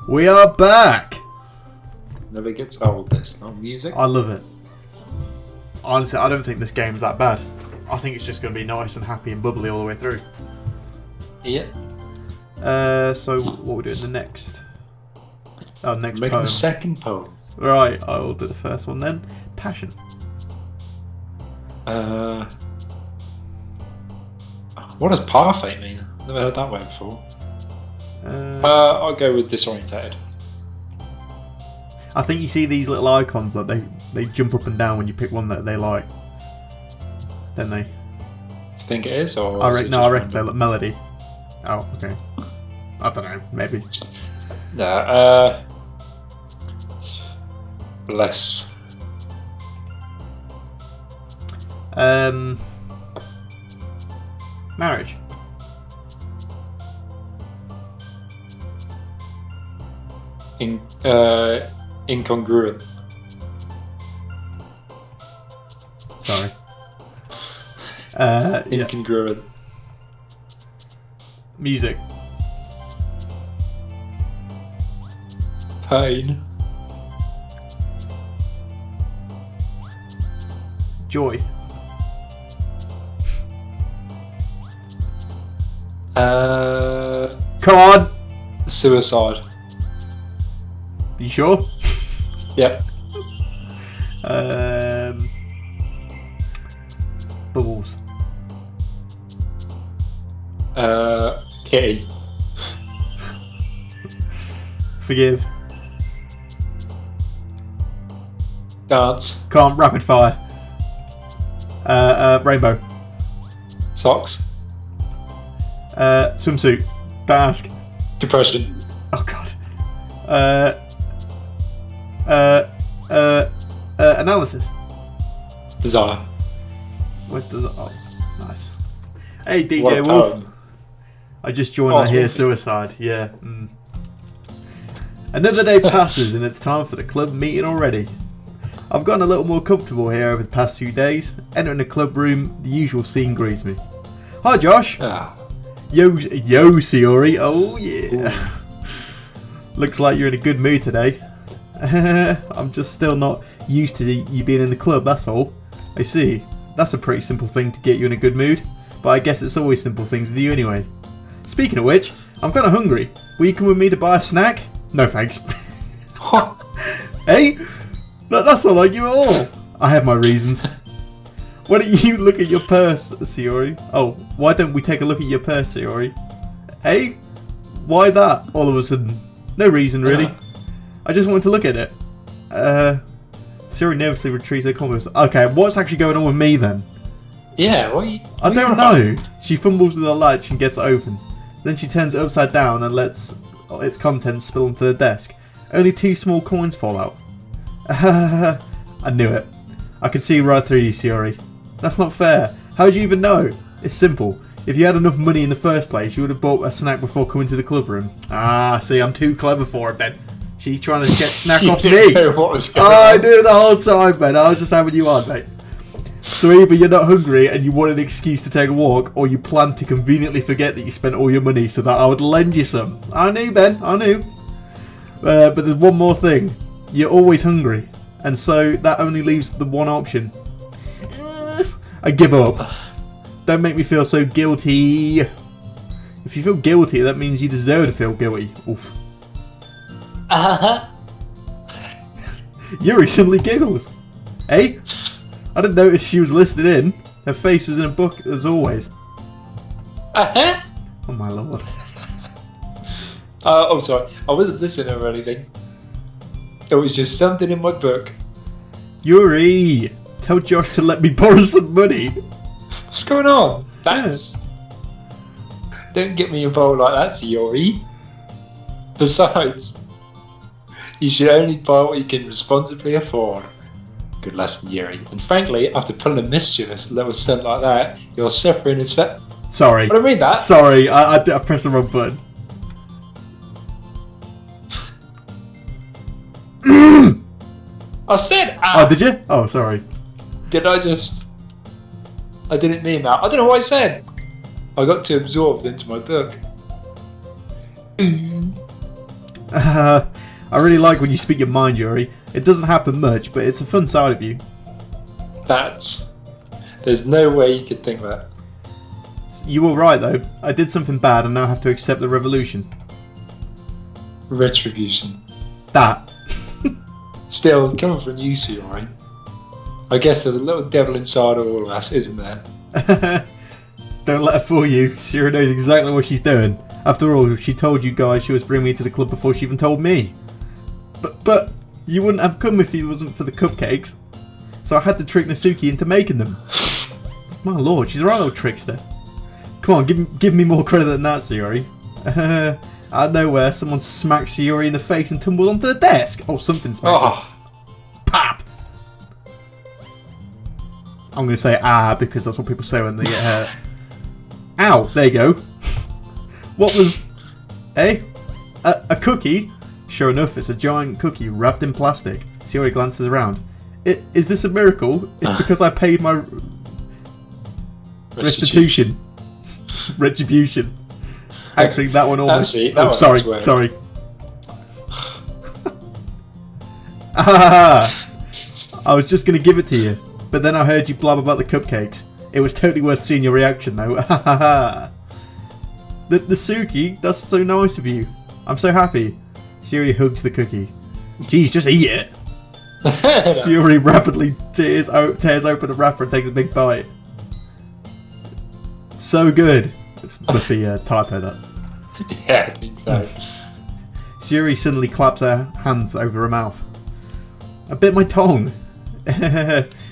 We are back! Never gets old, this. No music. I love it. Honestly, I don't think this game's that bad. I think it's just going to be nice and happy and bubbly all the way through. Yeah. So, what we're doing the next? Oh, next Making poem. the second poem. Right, I will do the first one then. Passion. What does parfait mean? Never heard that word before. I'll go with disorientated. I think you see these little icons that they jump up and down when you pick one that they like. Don't they? Do you think it is? Or I is reckon it no, just I reckon they random? look melody. Oh, okay. I don't know, maybe. No, bless. Marriage. Incongruent. Sorry. Yeah. Incongruent. Music. Pain. Joy. Come on! Suicide. You sure? Yep. Bubbles. Kitty. Forgive. Dance. Can't. Rapid fire. Rainbow. Socks. Swimsuit. Don't ask. Depression. Oh god. Analysis. Desire. Where's the... Oh, nice. Hey, What DJ a Wolf. poem. I just joined. Oh, I hear it's suicide. Yeah. Another day passes and it's time for the club meeting already. I've gotten a little more comfortable here over the past few days. Entering the club room, the usual scene greets me. Hi, Josh. Ah. Yo, Sayori. Oh yeah. Looks like you're in a good mood today. I'm just still not used to you being in the club, that's all. I see. That's a pretty simple thing to get you in a good mood. But I guess it's always simple things with you anyway. Speaking of which, I'm kind of hungry. Will you come with me to buy a snack? No thanks. Hey? That's not like you at all. I have my reasons. Why don't you look at your purse, Sayori? Oh, why don't we take a look at your purse, Sayori? Hey? Why that, all of a sudden? No reason, really. I just wanted to look at it. Sayori nervously retrieves her converse. Okay, what's actually going on with me then? Yeah, I don't know. She fumbles with the latch and gets it open. Then she turns it upside down and lets its contents spill onto the desk. Only 2 small coins fall out. I knew it. I could see right through you, Sayori. That's not fair. How'd you even know? It's simple. If you had enough money in the first place, you would have bought a snack before coming to the club room. Ah, see, I'm too clever for it, Ben. She's trying to get snack off me. didn't know what was going on. I knew the whole time, Ben. I was just having you on, mate. So either you're not hungry and you wanted an excuse to take a walk, or you planned to conveniently forget that you spent all your money so that I would lend you some. I knew, Ben. I knew. But there's one more thing. You're always hungry. And so that only leaves the one option. I give up. Don't make me feel so guilty. If you feel guilty, that means you deserve to feel guilty. Oof. Yuri suddenly giggles. Hey? I didn't notice she was listening in. Her face was in a book as always. Oh my lord. Oh, sorry. I wasn't listening or anything. It was just something in my book. Yuri! Tell Josh to let me borrow some money. What's going on? That's... Don't get me involved like that, Sayori. Besides, you should only buy what you can responsibly afford. Good lesson, Yuri. And frankly, after pulling a mischievous little stunt like that, your suffering is Sorry. I don't read that. Sorry, I pressed the wrong button. I said ah. Oh, did you? Oh, sorry. Did I just... I didn't mean that. I don't know what I said. I got too absorbed into my book. I really like when you speak your mind, Yuri. It doesn't happen much, but it's a fun side of you. There's no way you could think that. You were right, though. I did something bad and now have to accept the revolution. Retribution. That. Still, coming from you, sayori. I guess there's a little devil inside all of us, isn't there? Don't let her fool you. Sayori knows exactly what she's doing. After all, she told you guys she was bringing me to the club before she even told me. But you wouldn't have come if it wasn't for the cupcakes. So I had to trick Natsuki into making them. My lord, she's a right little trickster. Come on, give me more credit than that, Sayori. Out of nowhere, someone smacks Sayori in the face and tumbles onto the desk. Oh, something smacked her. Pap! I'm going to say because that's what people say when they get hurt. Ow, there you go. What was... A cookie? Sure enough, it's a giant cookie wrapped in plastic. Sayori glances around. Is this a miracle? It's because I paid my... Restitution. Retribution. Actually, that one almost... sorry. I was just going to give it to you, but then I heard you blab about the cupcakes. It was totally worth seeing your reaction, though. the Suki, that's so nice of you. I'm so happy. Sayori hugs the cookie. Geez, just eat it. Sayori rapidly tears open the wrapper and takes a big bite. So good. Must be a typo, that. Yeah, I think so. Sayori suddenly claps her hands over her mouth. I bit my tongue.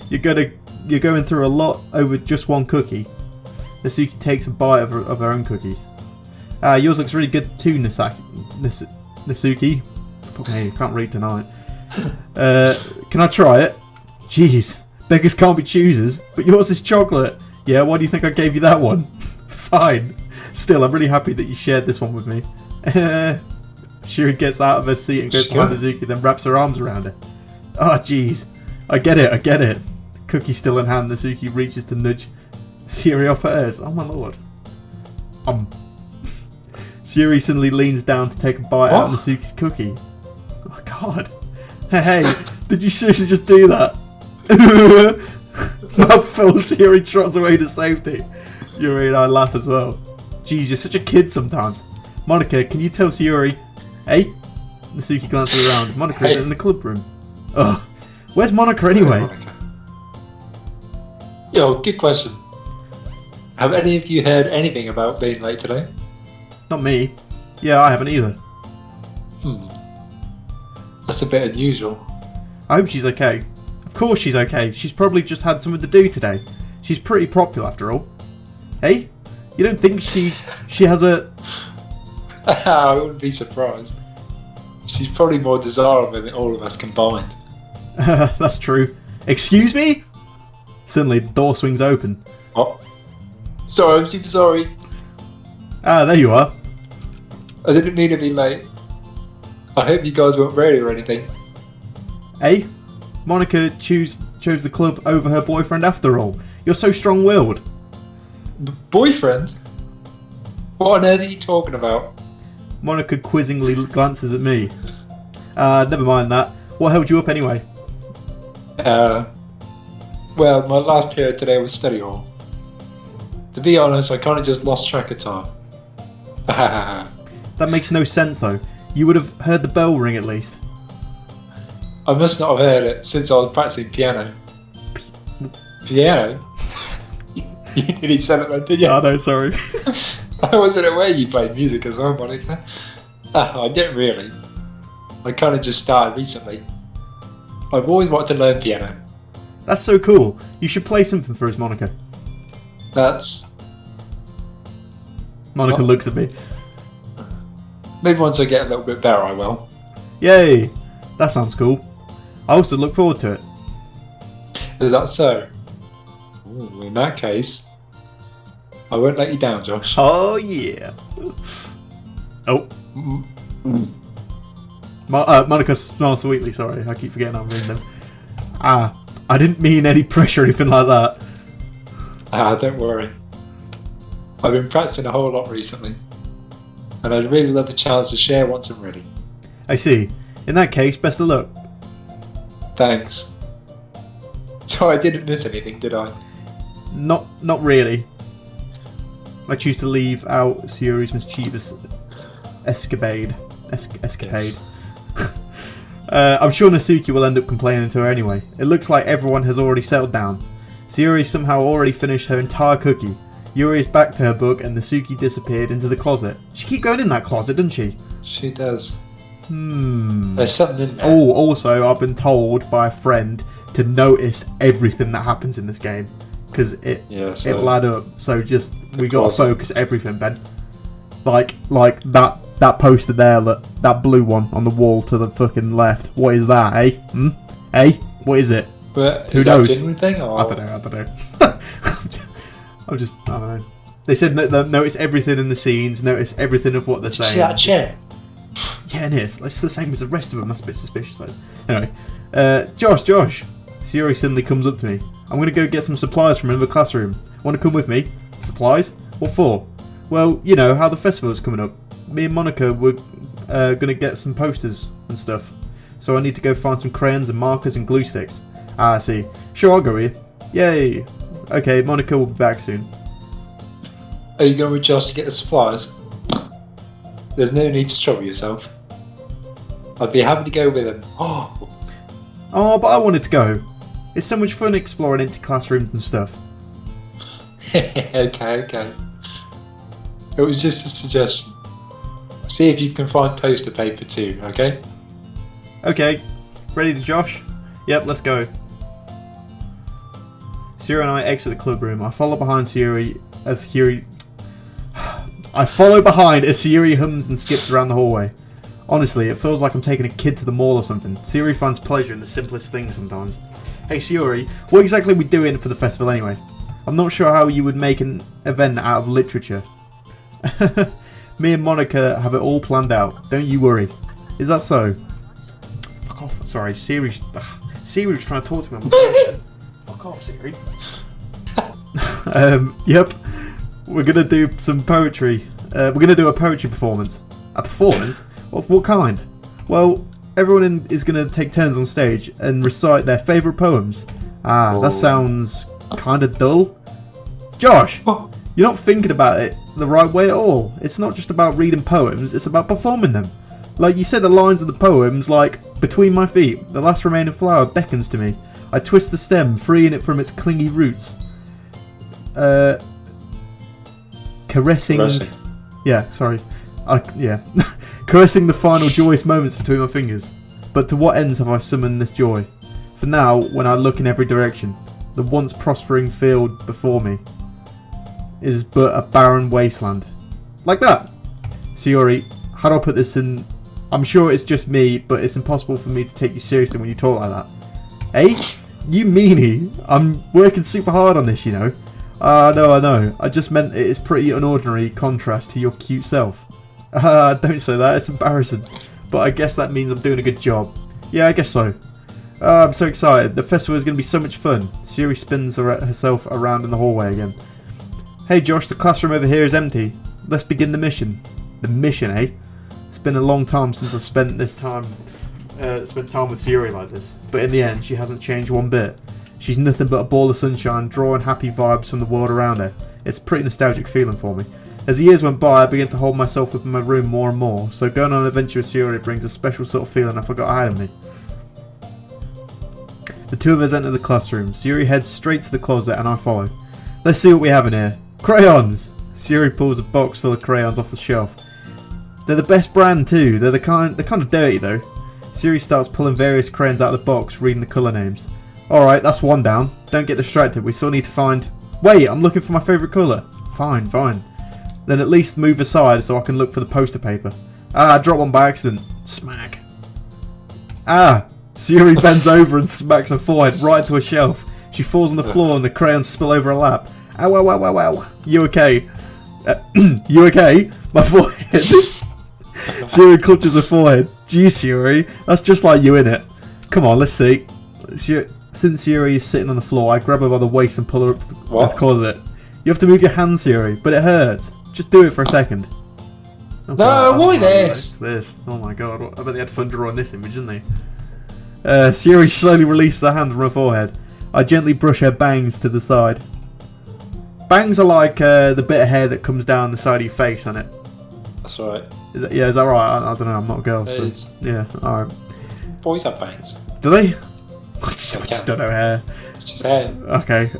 You're going through a lot over just one cookie. Natsuki takes a bite of her own cookie. Yours looks really good too, Natsuki. Hey, can't read tonight. Can I try it? Jeez, beggars can't be choosers. But yours is chocolate. Yeah, why do you think I gave you that one? Fine. Still, I'm really happy that you shared this one with me. Shuri gets out of her seat and goes behind Natsuki, then wraps her arms around her. Oh, jeez. I get it. Cookie still in hand, Natsuki reaches to nudge Sayori off hers. Oh, my lord. Sayori suddenly leans down to take a bite out of Natsuki's cookie. Oh, God. Hey, did you seriously just do that? Mouthful, Sayori trots away to safety. Yuri and I laugh as well. Jeez, you're such a kid sometimes. Monika, can you tell Sayori? Hey? Natsuki glances around. Monika is in the club room. Ugh. Where's Monika anyway? Yo, good question. Have any of you heard anything about being late today? Not me. Yeah, I haven't either. That's a bit unusual. I hope she's okay. Of course she's okay. She's probably just had something to do today. She's pretty popular after all. Hey? You don't think she has a... I wouldn't be surprised. She's probably more desirable than all of us combined. That's true. Excuse me? Suddenly, the door swings open. Oh. Sorry, I'm super sorry. There you are. I didn't mean to be late. I hope you guys weren't ready or anything. Hey? Monika chose the club over her boyfriend after all. You're so strong-willed. Boyfriend? What on earth are you talking about? Monika quizzingly glances at me. Never mind that. What held you up anyway? Well, my last period today was study hall. To be honest, I kind of just lost track of time. That makes no sense though. You would have heard the bell ring at least. I must not have heard it since I was practicing piano. Piano? You nearly said it then, didn't you? Oh no, sorry. I wasn't aware you played music as well, Monika. I didn't really. I kind of just started recently. I've always wanted to learn piano. That's so cool. You should play something for us, Monika. Monika looks at me. Maybe once I get a little bit better, I will. Yay! That sounds cool. I also look forward to it. Is that so? Ooh, in that case, I won't let you down, Josh. Oh yeah. Oh. Monika smiles sweetly. Sorry, I keep forgetting I'm reading them. I didn't mean any pressure or anything like that. Don't worry. I've been practicing a whole lot recently, and I'd really love the chance to share once I'm ready. I see. In that case, best of luck. Thanks. So I didn't miss anything, did I? Not really. I choose to leave out Sayori's mischievous escapade. Yes. I'm sure Natsuki will end up complaining to her anyway. It looks like everyone has already settled down. Sayori somehow already finished her entire cookie. Yuri is back to her book and Natsuki disappeared into the closet. She keep going in that closet, doesn't she? She does. There's something in there. Oh, also, I've been told by a friend to notice everything that happens in this game. Because it'll add up. So just, we got to focus everything, Ben. Like that poster there, look, that blue one on the wall to the fucking left. What is that, eh? Eh? What is it? But Who is knows? That a genuine thing, or? I don't know. I don't know. They said notice everything in the scenes, notice everything of what they're saying. See that chair? Yeah, it is. It's the same as the rest of them. That's a bit suspicious, though. Anyway, Josh. Sayori suddenly comes up to me. I'm going to go get some supplies from another classroom. Want to come with me? Supplies? What for? Well, you know how the festival is coming up. Me and Monika were going to get some posters and stuff. So I need to go find some crayons and markers and glue sticks. Ah, I see. Sure, I'll go with you. Yay. Okay, Monika will be back soon. Are you going with Josh to get the supplies? There's no need to trouble yourself. I'd be happy to go with him. Oh, but I wanted to go. It's so much fun exploring empty classrooms and stuff. Okay. It was just a suggestion. See if you can find poster paper too, okay? Okay. Ready to Josh? Yep, let's go. Sayori and I exit the club room. I follow behind Sayori as Sayori hums and skips around the hallway. Honestly, it feels like I'm taking a kid to the mall or something. Sayori finds pleasure in the simplest things sometimes. Hey Sayori, what exactly are we doing for the festival anyway? I'm not sure how you would make an event out of literature. Me and Monika have it all planned out. Don't you worry. Is that so? Fuck off. Sorry, Sayori was trying to talk to me on my phone. Fuck off, Sayori. Yep. We're going to do some poetry. We're going to do a poetry performance. A performance? Of what kind? Well, everyone is going to take turns on stage and recite their favourite poems. That sounds kind of dull. Josh, you're not thinking about it the right way at all. It's not just about reading poems, it's about performing them. Like you said the lines of the poems, like, between my feet, the last remaining flower beckons to me. I twist the stem, freeing it from its clingy roots. Caressing. Yeah, sorry. Caressing the final joyous moments between my fingers. But to what ends have I summoned this joy? For now, when I look in every direction, the once prospering field before me is but a barren wasteland. Like that! Sayori, how do I put this in? I'm sure it's just me, but it's impossible for me to take you seriously when you talk like that. Eh? You meanie! I'm working super hard on this, you know. I know. I just meant it is pretty unordinary contrast to your cute self. Don't say that, it's embarrassing. But I guess that means I'm doing a good job. Yeah, I guess so. I'm so excited. The festival is going to be so much fun. Sayori spins herself around in the hallway again. Hey Josh, the classroom over here is empty. Let's begin the mission. The mission, eh? It's been a long time since I've spent time with Sayori like this. But in the end, she hasn't changed one bit. She's nothing but a ball of sunshine, drawing happy vibes from the world around her. It's a pretty nostalgic feeling for me. As the years went by, I began to hold myself up in my room more and more, so going on an adventure with Sayori brings a special sort of feeling I forgot I had in me. The two of us enter the classroom. Sayori heads straight to the closet and I follow. Let's see what we have in here. Crayons! Sayori pulls a box full of crayons off the shelf. They're the best brand too. They're kind of dirty though. Sayori starts pulling various crayons out of the box, reading the colour names. Alright, that's one down. Don't get distracted, we still need to find... Wait, I'm looking for my favourite colour. Fine. Then at least move aside so I can look for the poster paper. I dropped one by accident. Smack. Sayori bends over and smacks her forehead right into a shelf. She falls on the floor and the crayons spill over her lap. Ow. You okay? You okay? My forehead. Sayori clutches her forehead. Gee, Sayori, that's just like you, innit? Come on, let's see. Since Sayori is sitting on the floor, I grab her by the waist and pull her up to the closet. You have to move your hands, Sayori, but it hurts. Just do it for a second. Oh, No, why oh, this? This. Oh my god. I bet they had fun drawing this image, didn't they? Sayori slowly releases her hand from her forehead. I gently brush her bangs to the side. Bangs are like the bit of hair that comes down the side of your face, isn't it? That's right. Is that right? I don't know. I'm not a girl. It So. is. Yeah. All right. Boys have bangs. Do they? I just don't know hair. It's just hair. Okay.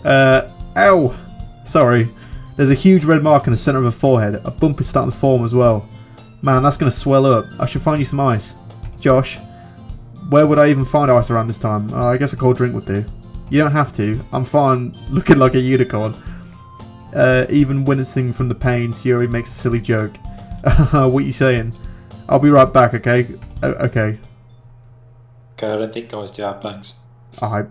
Ow. Sorry. There's a huge red mark in the centre of her forehead. A bump is starting to form as well. Man, that's going to swell up. I should find you some ice. Josh, where would I even find ice around this time? I guess a cold drink would do. You don't have to. I'm fine looking like a unicorn. Even wincing from the pain, Sayori makes a silly joke. What you saying? I'll be right back, okay? Okay. Okay, I don't think guys do have bangs. Alright.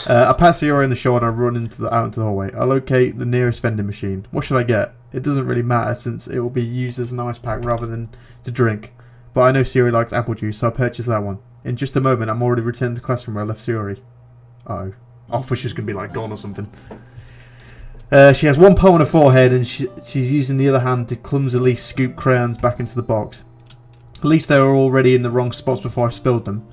I pass Sayori in the shoulder and I run out into the hallway. I locate the nearest vending machine. What should I get? It doesn't really matter since it will be used as an ice pack rather than to drink. But I know Sayori likes apple juice, so I purchase that one. In just a moment, I'm already returned to the classroom where I left Sayori. Uh-oh. I thought she was going to be like gone or something. She has one palm on her forehead and she's using the other hand to clumsily scoop crayons back into the box. At least they were already in the wrong spots before I spilled them.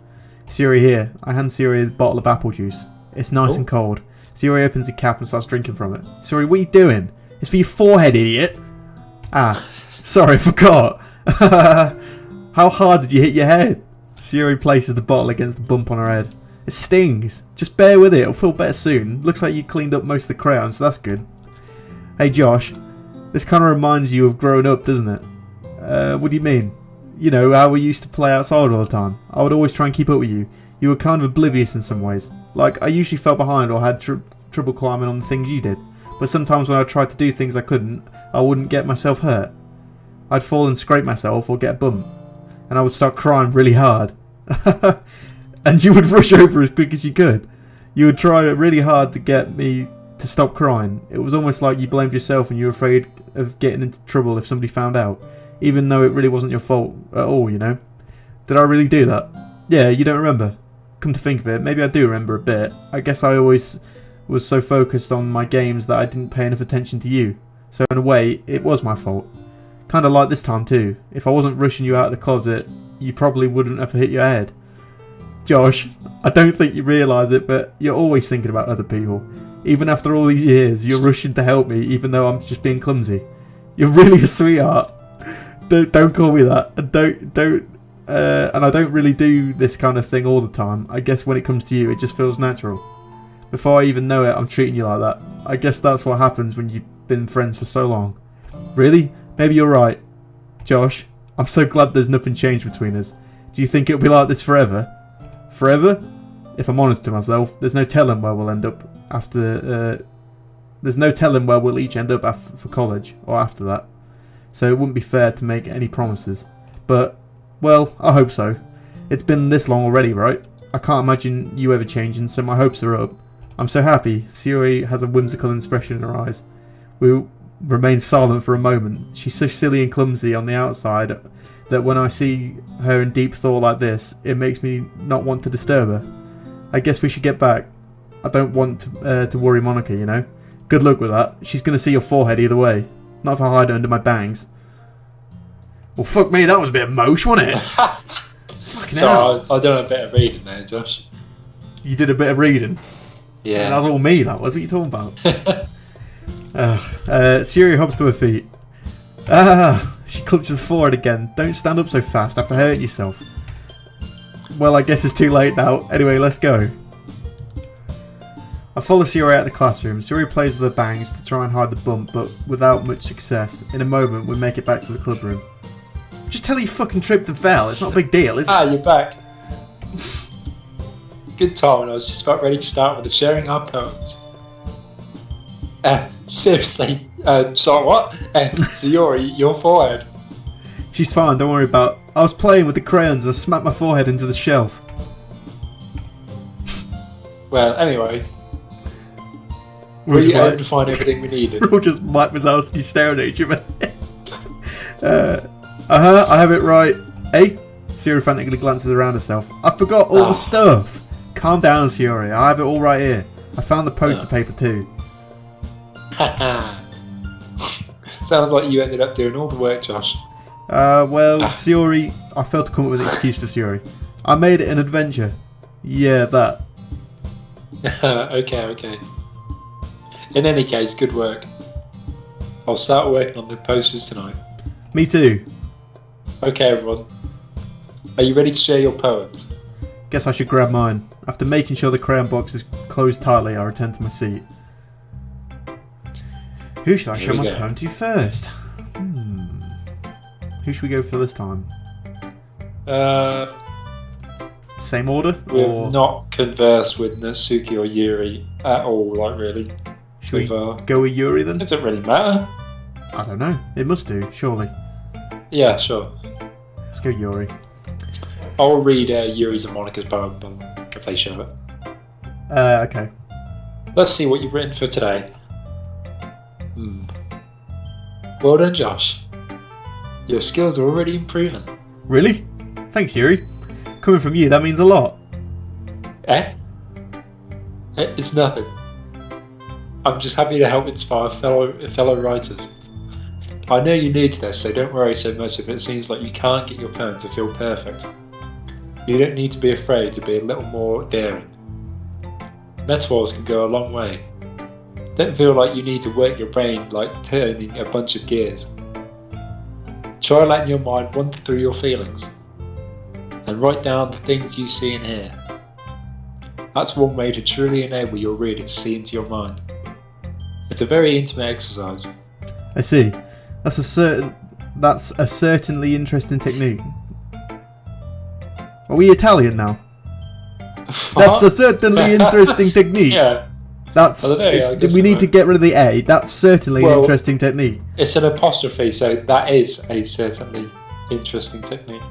Sayori here. I hand Sayori a bottle of apple juice. It's nice and cold. Sayori opens the cap and starts drinking from it. Sayori, what are you doing? It's for your forehead, idiot. Ah, sorry, I forgot. How hard did you hit your head? Sayori places the bottle against the bump on her head. It stings. Just bear with it. It'll feel better soon. Looks like you cleaned up most of the crayons, so that's good. Hey, Josh. This kind of reminds you of growing up, doesn't it? What do you mean? You know, how we used to play outside all the time. I would always try and keep up with you. You were kind of oblivious in some ways. Like, I usually fell behind or had trouble climbing on the things you did. But sometimes when I tried to do things I couldn't, I wouldn't get myself hurt. I'd fall and scrape myself or get a bump. And I would start crying really hard. And you would rush over as quick as you could. You would try really hard to get me to stop crying. It was almost like you blamed yourself and you were afraid of getting into trouble if somebody found out. Even though it really wasn't your fault at all, you know. Did I really do that? Yeah, you don't remember. Come to think of it, maybe I do remember a bit. I guess I always was so focused on my games that I didn't pay enough attention to you. So in a way, it was my fault. Kinda like this time too. If I wasn't rushing you out of the closet, you probably wouldn't have hit your head. Josh, I don't think you realise it, but you're always thinking about other people. Even after all these years, you're rushing to help me, even though I'm just being clumsy. You're really a sweetheart. Don't call me that. And I don't really do this kind of thing all the time. I guess when it comes to you, it just feels natural. Before I even know it, I'm treating you like that. I guess that's what happens when you've been friends for so long. Really? Maybe you're right. Josh, I'm so glad there's nothing changed between us. Do you think it'll be like this forever? Forever? If I'm honest to myself, there's no telling where we'll end up after. There's no telling where we'll each end up for college or after that. So it wouldn't be fair to make any promises. But, well, I hope so. It's been this long already, right? I can't imagine you ever changing, so my hopes are up. I'm so happy. Sayori has a whimsical expression in her eyes. We remain silent for a moment. She's so silly and clumsy on the outside that when I see her in deep thought like this, it makes me not want to disturb her. I guess we should get back. I don't want to worry Monika, you know. Good luck with that. She's going to see your forehead either way. Not if I hide it under my bangs. Well, fuck me, that was a bit of mosh, wasn't it? Fucking hell. I done a bit of reading there, Josh. You did a bit of reading? Yeah. That was all me, that was. What are you talking about? Sayori hops to her feet. She clutches the forehead again. Don't stand up so fast after hurting yourself. Well, I guess it's too late now. Anyway, let's go. I follow Sayori out of the classroom. Sayori plays with her bangs to try and hide the bump, but without much success. In a moment, we make it back to the club room. Just tell her you fucking tripped and fell. It's not a big deal, is it? You're back. Good time. I was just about ready to start with the sharing our poems. Seriously. Sorry, what? Sayori, your forehead. She's fine, don't worry about it. I was playing with the crayons and I smacked my forehead into the shelf. Well, anyway. Were you able to find everything we needed? We're all just Mike Wazowski staring at each other. I have it right. Hey? Sayori frantically glances around herself. I forgot all the stuff. Calm down, Sayori. I have it all right here. I found the poster paper too. Sounds like you ended up doing all the work, Josh. Well, Ah. Sayori, I failed to come up with an excuse for Sayori. I made it an adventure. Yeah, that. Okay. In any case, good work. I'll start working on the posters tonight. Me too. Okay, everyone. Are you ready to share your poems? Guess I should grab mine. After making sure the crayon box is closed tightly, I return to my seat. Who should I Here show we my go. poem to first? Who should we go for this time? Same order? We've Or not conversed with Natsuki or Yuri at all, like really. should we So go with Yuri then? does it really matter? I don't know. It must do, surely. Yeah, sure. Let's go Yuri. I'll read Yuri's and Monika's poem if they show it. Okay. Let's see what you've written for today. Well done, Josh. Your skills are already improving. Really? Thanks, Yuri. Coming from you, that means a lot. It's nothing. I'm just happy to help inspire fellow writers. I know you're new to this, so don't worry so much if it seems like you can't get your poem to feel perfect. You don't need to be afraid to be a little more daring. Metaphors can go a long way. Don't feel like you need to work your brain like turning a bunch of gears. Try letting your mind wander through your feelings and write down the things you see and hear. That's one way to truly enable your reader to see into your mind. It's a very intimate exercise. I see. That's a certainly interesting technique. Are we Italian now? That's a certainly interesting technique. Yeah, That's. I don't know, I guess We so. need to get rid of the A. That's certainly an interesting technique. it's an apostrophe, so that is a certainly interesting technique.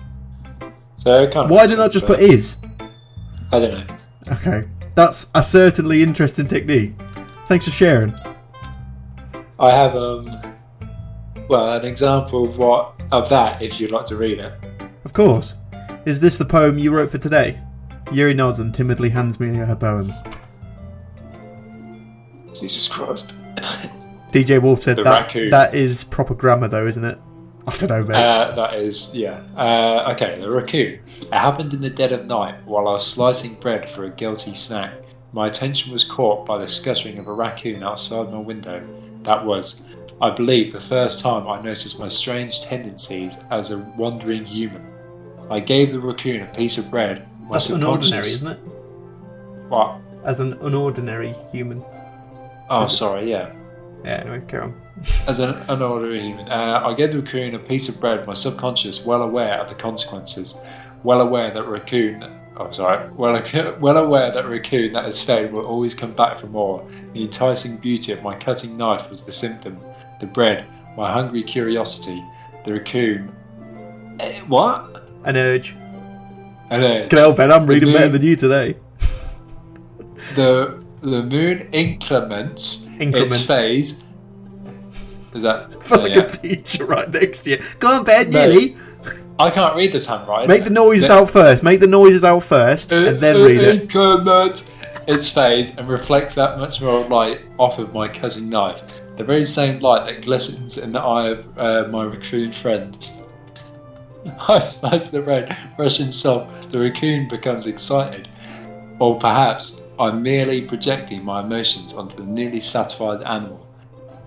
So it kind of Why makes didn't I sense, just but put is? I don't know. Okay. That's a certainly interesting technique. Thanks for sharing. I have an example of that if you'd like to read it. Of course. Is this the poem you wrote for today? Yuri nods and timidly hands me her poem. Jesus Christ. DJ Wolf said The raccoon. that is proper grammar though, isn't it? I don't know, mate. That is, yeah. Okay, the raccoon. It happened in the dead of night while I was slicing bread for a guilty snack. My attention was caught by the scuttering of a raccoon outside my window. That was, I believe, the first time I noticed my strange tendencies as a wandering human. I gave the raccoon a piece of bread. My That's unordinary, subconscious- isn't it? What? As an unordinary human. Oh, sorry, yeah. Yeah, anyway, carry on. As an unordinary human, I gave the raccoon a piece of bread, my subconscious well aware of the consequences, well aware that raccoon that is fed will always come back for more. The enticing beauty of my cutting knife was the symptom. The bread, my hungry curiosity. The raccoon. What? An urge. An urge. Can help, Ben. I'm reading moon- better than you today. The moon increments its phase. Is that? Like yeah. a teacher right next to you. Go on, Ben, No. nearly. I can't read this handwriting. Make the noises out first. Make the noises out first, and then read it. Increments its phase and reflects that much more light off of my cutting knife. The very same light that glistens in the eye of my raccoon friend. I slice the bread, fresh and soft. The raccoon becomes excited. Or perhaps I'm merely projecting my emotions onto the newly satisfied animal.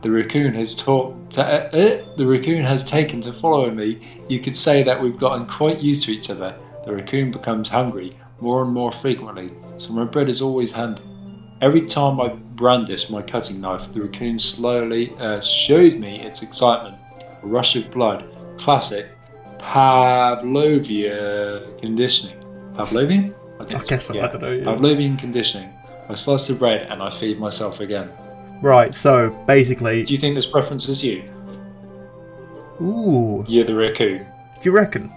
The raccoon has taken to following me. You could say that we've gotten quite used to each other. The raccoon becomes hungry more and more frequently, so my bread is always handy. Every time I brandish my cutting knife, the raccoon slowly shows me its excitement. A rush of blood. Classic Pavlovian conditioning. Pavlovian? I guess so, I don't know. Yeah. Pavlovian conditioning. I slice the bread and I feed myself again. Right, so basically. Do you think this references you? Ooh. You're the raccoon. Do you reckon?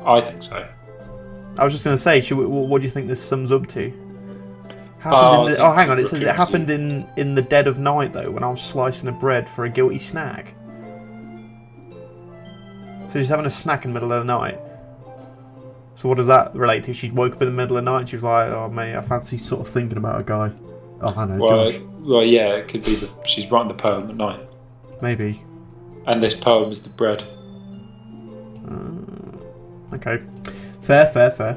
I think so. I was just going to say, what do you think this sums up to? Hang on. It says it happened in the dead of night, though, when I was slicing the bread for a guilty snack. So she's having a snack in the middle of the night. So what does that relate to? She woke up in the middle of the night and she was like, oh, mate, I fancy sort of thinking about a guy. Oh, I know, Josh. Well, yeah, it could be she's writing the poem at night. Maybe. And this poem is the bread. Okay. Fair.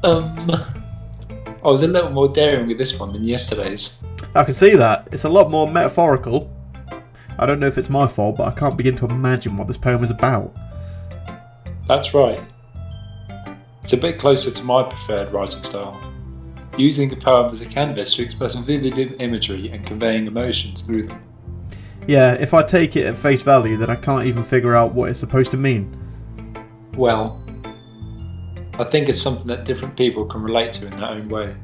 I was a little more daring with this one than yesterday's. I can see that. It's a lot more metaphorical. I don't know if it's my fault, but I can't begin to imagine what this poem is about. That's right. It's a bit closer to my preferred writing style. Using a poem as a canvas to express vivid imagery and conveying emotions through them. Yeah, if I take it at face value, then I can't even figure out what it's supposed to mean. Well, I think it's something that different people can relate to in their own way.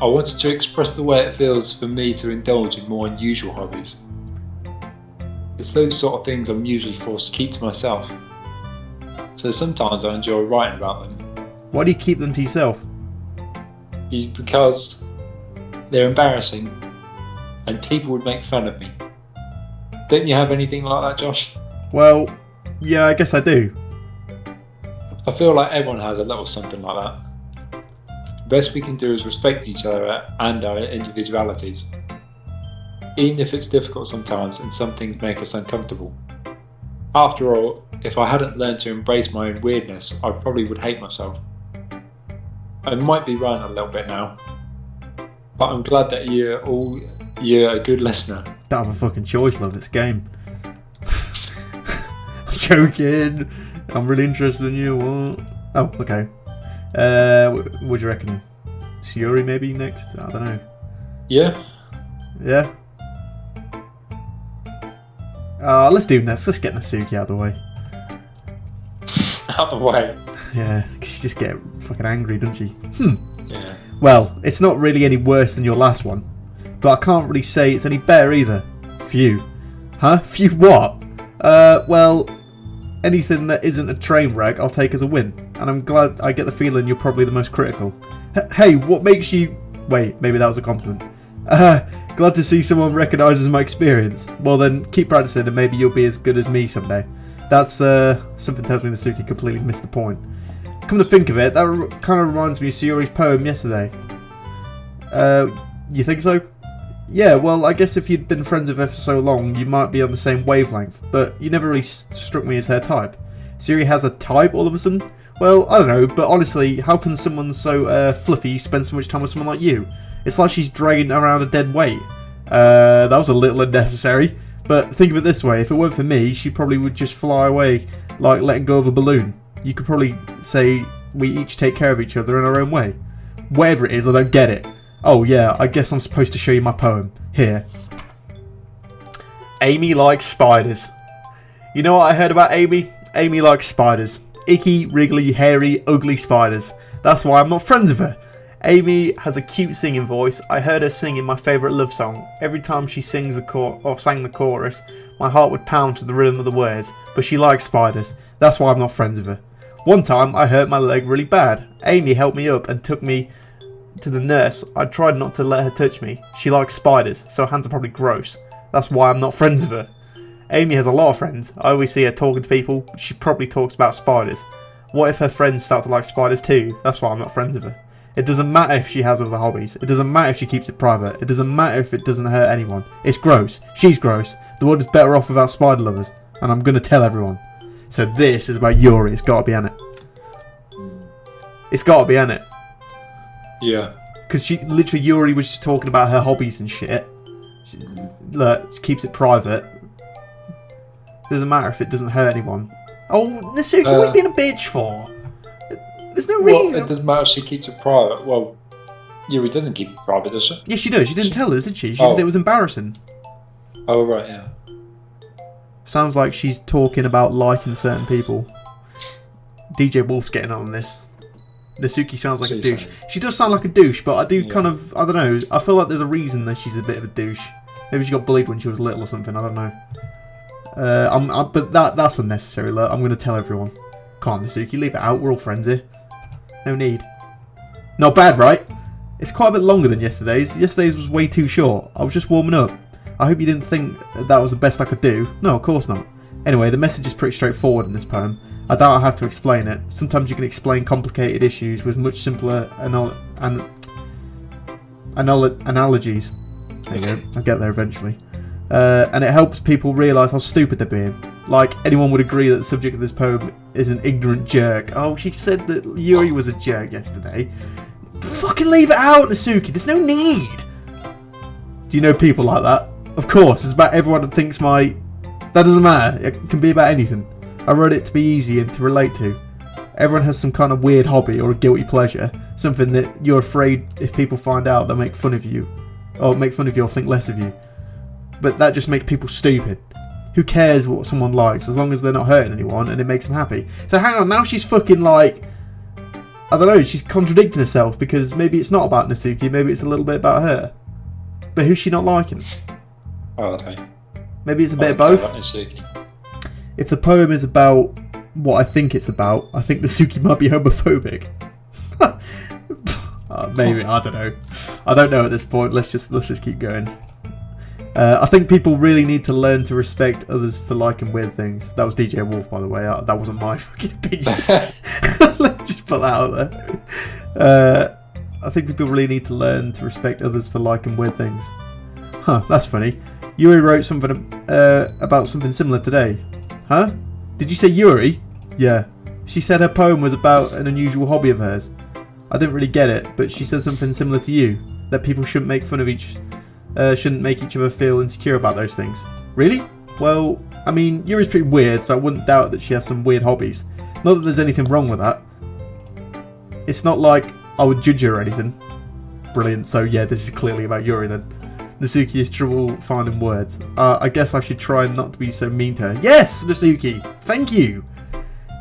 I wanted to express the way it feels for me to indulge in more unusual hobbies. It's those sort of things I'm usually forced to keep to myself. So sometimes I enjoy writing about them. Why do you keep them to yourself? Because they're embarrassing and people would make fun of me. Don't you have anything like that, Josh? Well, yeah, I guess I do. I feel like everyone has a little something like that. The best we can do is respect each other and our individualities. Even if it's difficult sometimes and some things make us uncomfortable. After all, if I hadn't learned to embrace my own weirdness, I probably would hate myself. I might be running a little bit now, but I'm glad that you're a good listener. Don't have a fucking choice, love. It's a game. I'm joking. I'm really interested in you. What? Oh, okay. What do you reckon? Sayori maybe next? I don't know. Yeah? Yeah? Let's do this. Let's get Natsuki out of the way. Out of the way? Yeah, she just get fucking angry, doesn't she? Yeah. Well, it's not really any worse than your last one. But I can't really say it's any better either. Phew. Huh? Phew what? Well, anything that isn't a train wreck I'll take as a win. And I'm glad I get the feeling you're probably the most critical. Hey, what makes you... Wait, maybe that was a compliment. Glad to see someone recognises my experience. Well then, keep practicing and maybe you'll be as good as me someday. That's, something tells me Natsuki completely missed the point. Come to think of it, that kind of reminds me of Sayori's poem yesterday. You think so? Yeah, well, I guess if you'd been friends with her for so long, you might be on the same wavelength, but you never really struck me as her type. Sayori has a type all of a sudden? Well, I don't know, but honestly, how can someone so fluffy spend so much time with someone like you? It's like she's dragging around a dead weight. That was a little unnecessary, but think of it this way, if it weren't for me, she probably would just fly away, like letting go of a balloon. You could probably say we each take care of each other in our own way. Whatever it is, I don't get it. Oh yeah, I guess I'm supposed to show you my poem. Here. Amy likes spiders. You know what I heard about Amy? Amy likes spiders. Icky, wriggly, hairy, ugly spiders. That's why I'm not friends with her. Amy has a cute singing voice. I heard her singing my favourite love song. Every time she sings sang the chorus, my heart would pound to the rhythm of the words. But she likes spiders. That's why I'm not friends with her. One time I hurt my leg really bad. Amy helped me up and took me to the nurse. I tried not to let her touch me. She likes spiders, so her hands are probably gross. That's why I'm not friends with her. Amy has a lot of friends. I always see her talking to people. She probably talks about spiders. What if her friends start to like spiders too? That's why I'm not friends with her. It doesn't matter if she has other hobbies. It doesn't matter if she keeps it private. It doesn't matter if it doesn't hurt anyone. It's gross. She's gross. The world is better off without spider lovers. And I'm going to tell everyone. So this is about Yuri. It's got to be in it. It's got to be in it. Yeah. Because she literally, Yuri was just talking about her hobbies and shit. She keeps it private. Doesn't matter if it doesn't hurt anyone. Oh, Natsuki, what are you being a bitch for? There's no reason. Well, it doesn't matter if she keeps it private. Well, Yuri doesn't keep it private, does she? Yes, she does. She didn't tell us, did she? She said it was embarrassing. Oh, right, yeah. Sounds like she's talking about liking certain people. DJ Wolf's getting on this. Natsuki sounds like a douche. She does sound like a douche, but I do kind of, I don't know, I feel like there's a reason that she's a bit of a douche. Maybe she got bullied when she was little or something, I don't know. But that's unnecessary, look. I'm going to tell everyone. Come on, Natsuki, leave it out, we're all friends here. No need. Not bad, right? It's quite a bit longer than yesterday's. Yesterday's was way too short. I was just warming up. I hope you didn't think that was the best I could do. No, of course not. Anyway, the message is pretty straightforward in this poem. I doubt I have to explain it. Sometimes you can explain complicated issues with much simpler analogies. There you go. I'll get there eventually. And it helps people realise how stupid they're being. Like, anyone would agree that the subject of this poem is an ignorant jerk. Oh, she said that Yuri was a jerk yesterday. Fucking leave it out, Nasuki. There's no need. Do you know people like that? Of course, it's about everyone that thinks my... That doesn't matter. It can be about anything. I wrote it to be easy and to relate to. Everyone has some kind of weird hobby or a guilty pleasure. Something that you're afraid if people find out they'll make fun of you. Or make fun of you or think less of you. But that just makes people stupid. Who cares what someone likes as long as they're not hurting anyone and it makes them happy? So hang on, now she's fucking like... I don't know, she's contradicting herself because maybe it's not about Nasuki, maybe it's a little bit about her. But who's she not liking? Oh, okay. Maybe it's a bit of both. Nasuki. If the poem is about what I think it's about, I think Nasuki might be homophobic. Maybe, I don't know. I don't know at this point. Let's just keep going. I think people really need to learn to respect others for liking weird things. That was DJ Wolf, by the way. That wasn't my fucking opinion. Let's just put that out there. I think people really need to learn to respect others for liking weird things. Huh, that's funny. Yuri wrote something about something similar today. Huh? Did you say Yuri? Yeah. She said her poem was about an unusual hobby of hers. I didn't really get it, but she said something similar to you. That people shouldn't make fun of shouldn't make each other feel insecure about those things. Really? Well, I mean, Yuri's pretty weird, so I wouldn't doubt that she has some weird hobbies. Not that there's anything wrong with that. It's not like I would judge her or anything. Brilliant. So yeah, this is clearly about Yuri then. Nasuki has trouble finding words. I guess I should try not to be so mean to her. Yes, Nasuki! Thank you!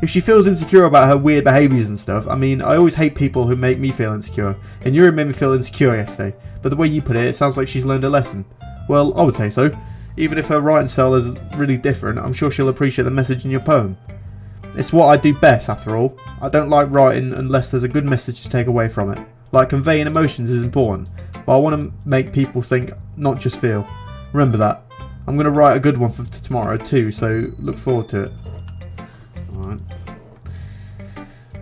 If she feels insecure about her weird behaviours and stuff, I mean, I always hate people who make me feel insecure. And Yuri made me feel insecure yesterday. But the way you put it, it sounds like she's learned a lesson. Well, I would say so. Even if her writing style is really different, I'm sure she'll appreciate the message in your poem. It's what I do best, after all. I don't like writing unless there's a good message to take away from it. Like, conveying emotions is important, but I want to make people think, not just feel. Remember that. I'm going to write a good one for tomorrow too, so look forward to it. Alright.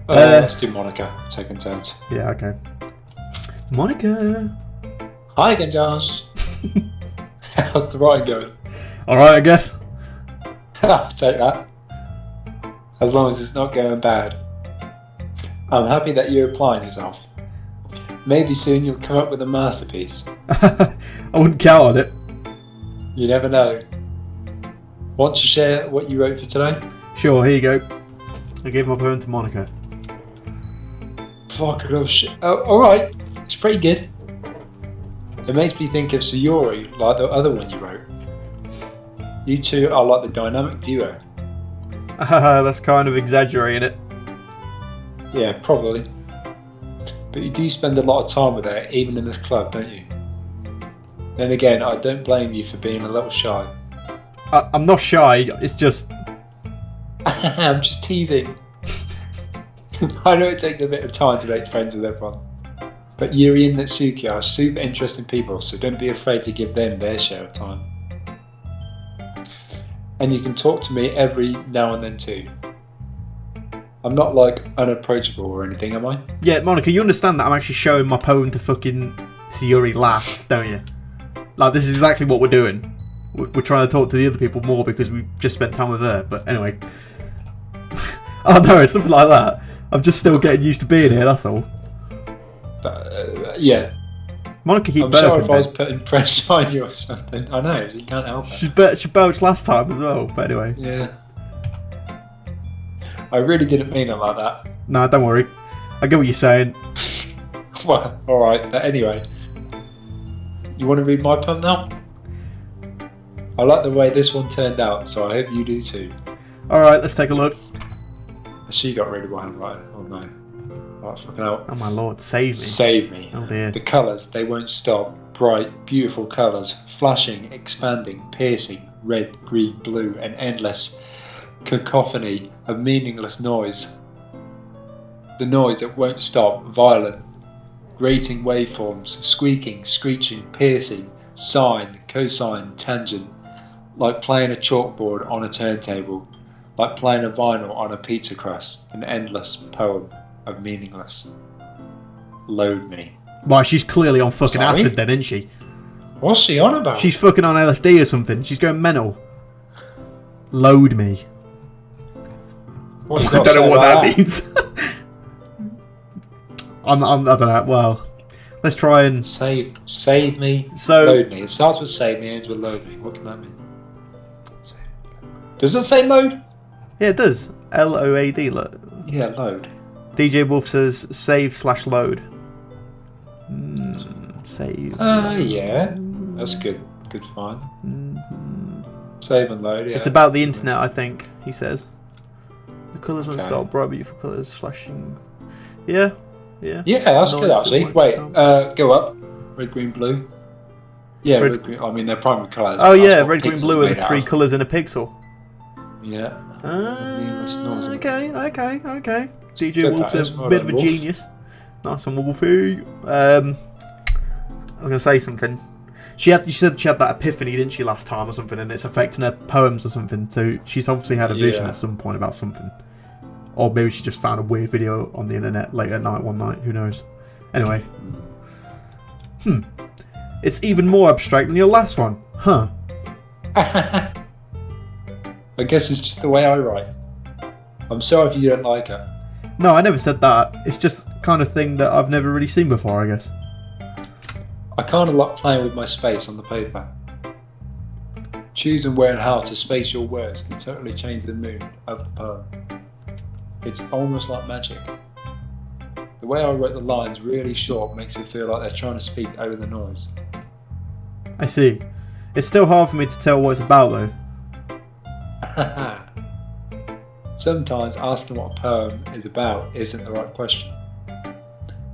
Let's do Monika, second turns. Yeah, okay. Monika! Hi again, Josh. How's the writing going? Alright, I guess. I'll take that. As long as it's not going bad. I'm happy that you're applying yourself. Maybe soon you'll come up with a masterpiece. I wouldn't count on it. You never know. Want to share what you wrote for today? Sure, here you go. I gave my poem to Monika. Fuck, oh shit. Oh, alright. It's pretty good. It makes me think of Sayori, like the other one you wrote. You two are like the dynamic duo. That's kind of exaggerating it. Yeah, probably. But you do spend a lot of time with her, even in this club, don't you? Then again, I don't blame you for being a little shy. I'm not shy, it's just... I'm just teasing. I know it takes a bit of time to make friends with everyone. But Yuri and Natsuki are super interesting people, so don't be afraid to give them their share of time. And you can talk to me every now and then too. I'm not like unapproachable or anything, am I? Yeah, Monika, you understand that I'm actually showing my poem to fucking Sayori last, don't you? Like, this is exactly what we're doing. We're trying to talk to the other people more because we've just spent time with her, but anyway. Oh no, it's nothing like that. I'm just still getting used to being here, that's all. Yeah. Monika keep I'm burping. sorry if I was putting pressure on you or something. I know, you can't help it. She belched last time as well, but anyway. Yeah. I really didn't mean it like that. Nah, don't worry. I get what you're saying. Well, alright, but anyway. You want to read my poem now? I like the way this one turned out, so I hope you do too. Alright, let's take a look. She got rid of my handwriting. Oh no. Oh, fucking hell. Oh my lord, save me. Save me. Oh dear. The colours, they won't stop. Bright, beautiful colours. Flashing, expanding, piercing. Red, green, blue, and endless cacophony of meaningless noise. The noise that won't stop. Violent, grating waveforms. Squeaking, screeching, piercing. Sine, cosine, tangent. Like playing a chalkboard on a turntable. Like playing a vinyl on a pizza crust. An endless poem of meaningless. Load me. Why, she's clearly on fucking Sorry? acid then, isn't she? What's she on about? She's fucking on LSD or something. She's going mental. Load me. What you I got don't to know say what about that means. I don't know. Well, let's try and Save me. So- Load me. It starts with save me, ends with load me. What can that mean? Does it say load? yeah, it does. LOAD. Yeah, load. DJ Wolf says save/load. Save. Yeah. That's good. Good find. Save and load, yeah. It's about the internet, I think, he says. The colours won't Okay. start bright, but you for colours flashing. Yeah. Yeah, that's good Noise actually. won't Wait, stop. go up. Red, green, blue. Yeah, Red- red, green. I mean, they're primary colours. Oh That's yeah, what red, green, pixels blue are the made out 3 of. colours in a pixel. Yeah. noise. Okay. DJ Good, Wolf's that is. a Well bit done, of a Wolf. genius. Nice one, Wolfie. I was going to say something. She said she had that epiphany, didn't she, last time or something, and it's affecting her poems or something. So she's obviously had a vision Yeah. at some point about something. Or maybe she just found a weird video on the internet late at night one night. Who knows? Anyway. It's even more abstract than your last one. Huh. I guess it's just the way I write. I'm sorry if you don't like it. No, I never said that. It's just kind of thing that I've never really seen before, I guess. I kind of like playing with my space on the paper. Choosing where and how to space your words can totally change the mood of the poem. It's almost like magic. The way I wrote the lines really short makes it feel like they're trying to speak over the noise. I see. It's still hard for me to tell what it's about, though. Sometimes asking what a poem is about isn't the right question.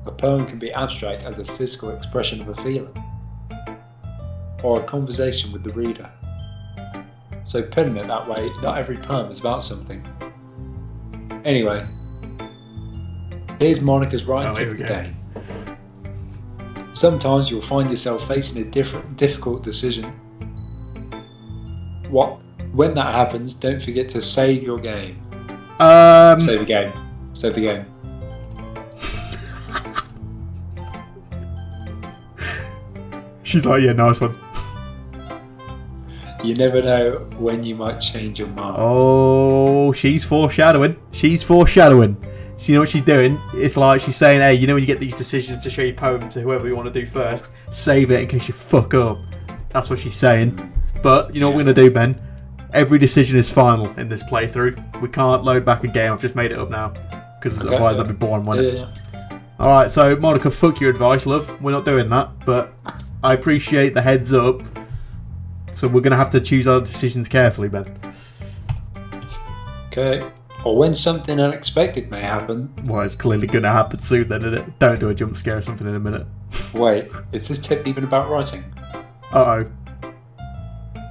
A poem can be abstract as a physical expression of a feeling, or a conversation with the reader. So putting it that way, not every poem is about something. Anyway, here's Monika's writing tip of the day. Sometimes you'll find yourself facing a difficult decision. When that happens, don't forget to save your game. Save the game. Save the game. She's like, yeah, nice one. You never know when you might change your mind. Oh, she's foreshadowing. She know what she's doing. It's like she's saying, hey, you know when you get these decisions to show your poem to whoever you want to do first, save it in case you fuck up. That's what she's saying. But you know what we're going to do, Ben? Every decision is final in this playthrough. We can't load back a game. I've just made it up now. Because otherwise that'd be boring, wouldn't it? Yeah. Alright, so Monika, fuck your advice, love. We're not doing that. But I appreciate the heads up. So we're going to have to choose our decisions carefully, Ben. Okay. Or when something unexpected may happen. Well, it's clearly going to happen soon then, isn't it? Don't do a jump scare or something in a minute. Wait, is this tip even about writing? Uh-oh.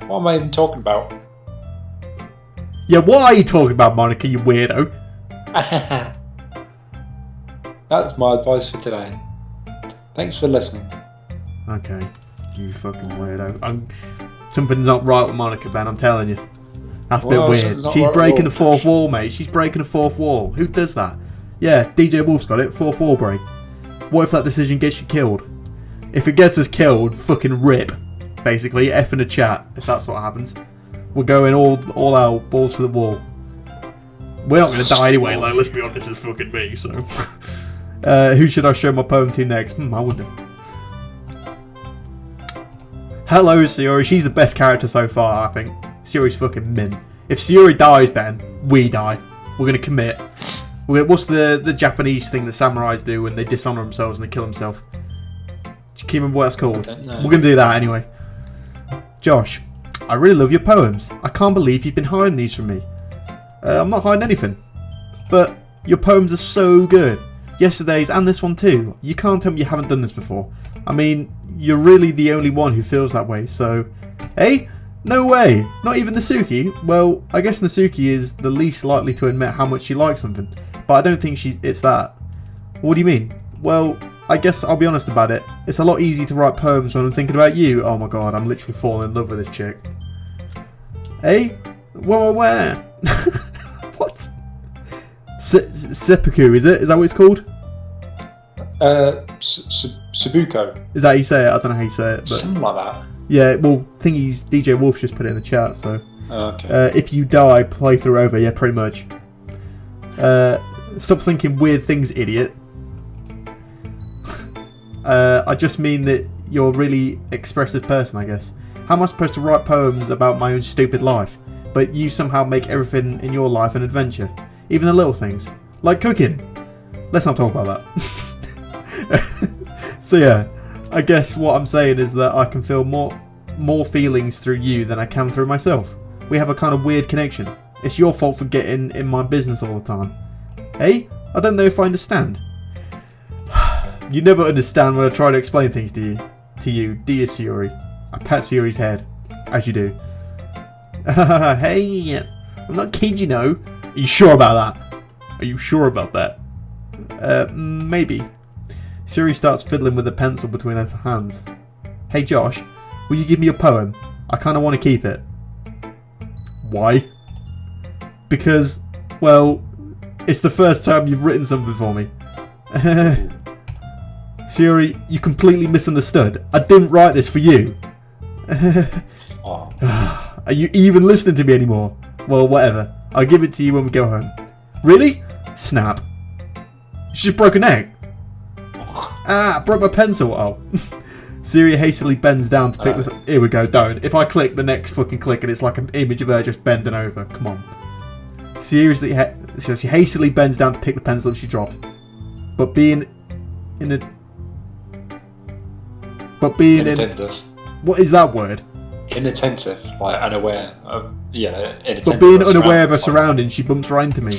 What am I even talking about? Yeah, what are you talking about, Monika, you weirdo? That's my advice for today. Thanks for listening. Okay, you fucking weirdo. Something's not right with Monika, Ben, I'm telling you. That's a bit weird. something's not She's right breaking at the all. fourth wall, mate. She's breaking the fourth wall. Who does that? Yeah, DJ Wolf's got it. Fourth wall break. What if that decision gets you killed? If it gets us killed, fucking rip. Basically, F in the chat, if that's what happens. We're going all out, balls to the wall. We're not going to die anyway, like, let's be honest, it's fucking me, so. Who should I show my poem to next? I wonder. Hello, Sayori. She's the best character so far, I think. Sayori's fucking mint. If Sayori dies, Ben, we die. We're going to commit. What's the Japanese thing that samurais do when they dishonor themselves and they kill themselves? Can you remember what that's called? I don't know. We're going to do that anyway. Josh, I really love your poems. I can't believe you've been hiding these from me. I'm not hiding anything. But your poems are so good. Yesterday's and this one too. You can't tell me you haven't done this before. I mean, you're really the only one who feels that way, so... Hey? No way! Not even Nasuki? Well, I guess Nasuki is the least likely to admit how much she likes something. But I don't think it's that. What do you mean? Well, I guess I'll be honest about it. It's a lot easier to write poems when I'm thinking about you. Oh my god, I'm literally falling in love with this chick. Hey? Where? What? Seppuku, is it? Is that what it's called? Sabuko. Is that how you say it? I don't know how you say it. But Something like that. yeah, well, thingy's DJ Wolf just put it in the chat, so. Okay. If you die, playthrough over. Yeah, pretty much. Stop thinking weird things, idiot. I just mean that you're a really expressive person, I guess. How am I supposed to write poems about my own stupid life? But you somehow make everything in your life an adventure. Even the little things. Like cooking. Let's not talk about that. So yeah, I guess what I'm saying is that I can feel more feelings through you than I can through myself. We have a kind of weird connection. It's your fault for getting in my business all the time. Hey? I don't know if I understand. You never understand when I try to explain things to you, do you, Sayori? I pat Sayori's head, as you do. Hey, I'm not kidding, you know. Are you sure about that? Are you sure about that? Maybe. Sayori starts fiddling with a pencil between her hands. Hey Josh, will you give me a poem? I kind of want to keep it. Why? Because, well, it's the first time you've written something for me. Sayori, you completely misunderstood. I didn't write this for you. Oh. Are you even listening to me anymore? Well, whatever. I'll give it to you when we go home. Really? Snap. She just broke a neck. Ah, broke my pencil. Oh. Sayori hastily bends down to pick the... Here we go, don't. If I click the next fucking click and it's like an image of her just bending over. Come on. She hastily bends down to pick the pencil that she dropped. But being Inattentive. What is that word? Inattentive, like unaware of, inattentive. But being unaware of her surroundings, she bumps right into me.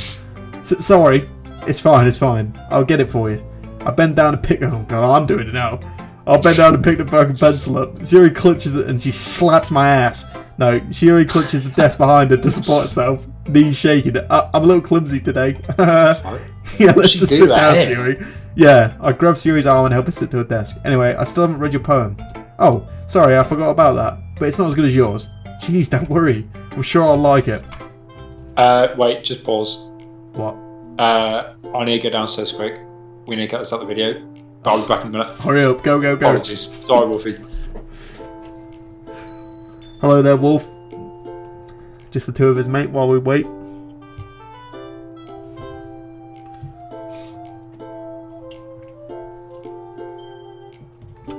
Sorry. It's fine. I'll get it for you. I bend down and pick... Oh god, I'm doing it now. I'll bend down and pick the broken pencil up. Sayori clutches it and she slaps my ass. No, Sayori clutches the desk behind her to support herself. Knees shaking. I'm a little clumsy today. Yeah, let's just sit down, Sayori. Yeah, I grab Sayori's arm and help her sit to her desk. Anyway, I still haven't read your poem. Oh, sorry, I forgot about that. But it's not as good as yours. Jeez, don't worry. I'm sure I'll like it. Wait, just pause. What? I need to go downstairs quick. We need to cut this out the video. But I'll be back in a minute. Hurry up, go. Apologies. Sorry, Wolfie. Hello there, Wolf. Just the two of us, mate, while we wait.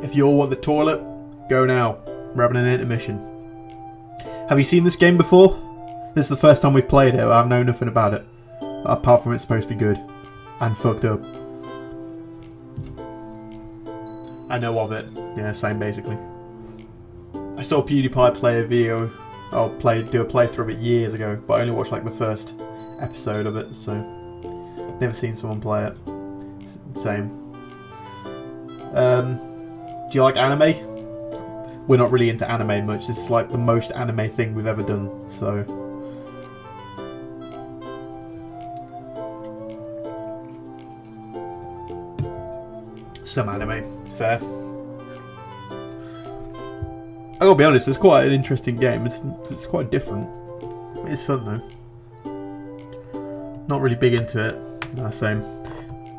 If you all want the toilet, go now. We're having an intermission. Have you seen this game before? This is the first time we've played it. I know nothing about it. Apart from it's supposed to be good. And fucked up. I know of it. Yeah, same basically. I saw PewDiePie play a video, do a playthrough of it years ago, but I only watched like the first episode of it, so never seen someone play it. Same. Do you like anime? We're not really into anime much. This is like the most anime thing we've ever done, so. Some anime, fair. I gotta be honest, it's quite an interesting game. It's quite different. It's fun though. Not really big into it. No, same.